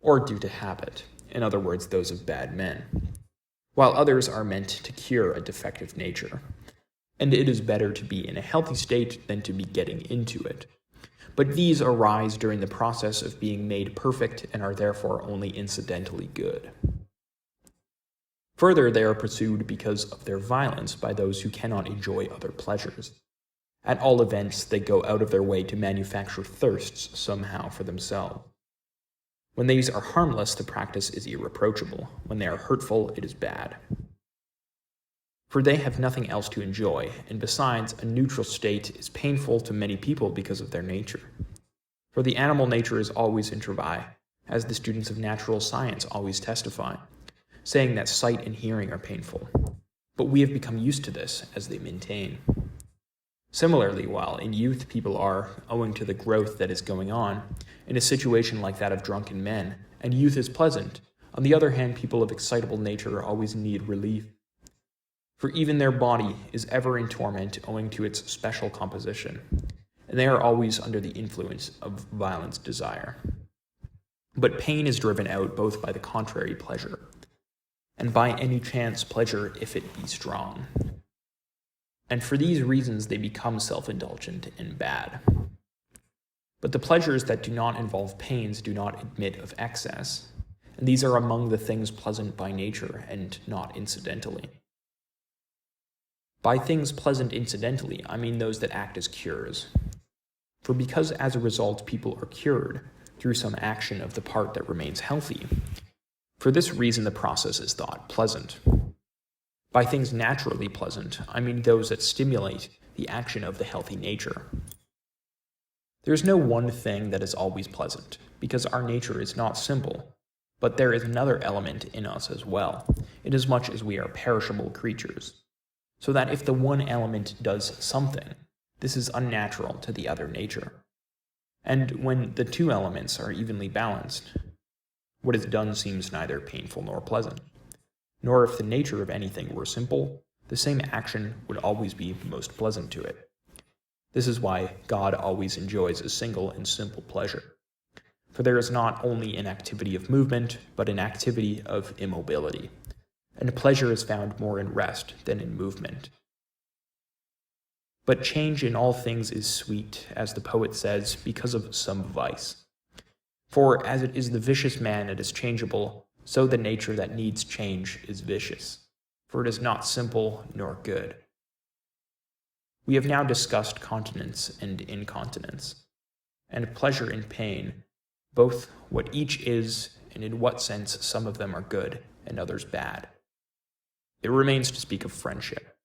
or due to habit, in other words, those of bad men, while others are meant to cure a defective nature. And it is better to be in a healthy state than to be getting into it. But these arise during the process of being made perfect and are therefore only incidentally good. Further, they are pursued because of their violence by those who cannot enjoy other pleasures. At all events, they go out of their way to manufacture thirsts somehow for themselves. When these are harmless, the practice is irreproachable. When they are hurtful, it is bad. For they have nothing else to enjoy, and besides, a neutral state is painful to many people because of their nature. For the animal nature is always in travail, as the students of natural science always testify, saying that sight and hearing are painful. But we have become used to this, as they maintain. Similarly, while in youth people are, owing to the growth that is going on, in a situation like that of drunken men, and youth is pleasant, on the other hand, people of excitable nature always need relief. For even their body is ever in torment owing to its special composition, and they are always under the influence of violent desire. But pain is driven out both by the contrary pleasure, and by any chance pleasure if it be strong. And for these reasons they become self-indulgent and bad. But the pleasures that do not involve pains do not admit of excess, and these are among the things pleasant by nature and not incidentally. By things pleasant incidentally, I mean those that act as cures. For because as a result people are cured through some action of the part that remains healthy, for this reason the process is thought pleasant. By things naturally pleasant, I mean those that stimulate the action of the healthy nature. There is no one thing that is always pleasant, because our nature is not simple, but there is another element in us as well, inasmuch as we are perishable creatures. So that if the one element does something, this is unnatural to the other nature. And when the two elements are evenly balanced, what is done seems neither painful nor pleasant. Nor if the nature of anything were simple, the same action would always be most pleasant to it. This is why God always enjoys a single and simple pleasure. For there is not only an activity of movement, but an activity of immobility. And pleasure is found more in rest than in movement. But change in all things is sweet, as the poet says, because of some vice. For as it is the vicious man that is changeable, so the nature that needs change is vicious, for it is not simple nor good. We have now discussed continence and incontinence, and pleasure and pain, both what each is and in what sense some of them are good and others bad. It remains to speak of friendship.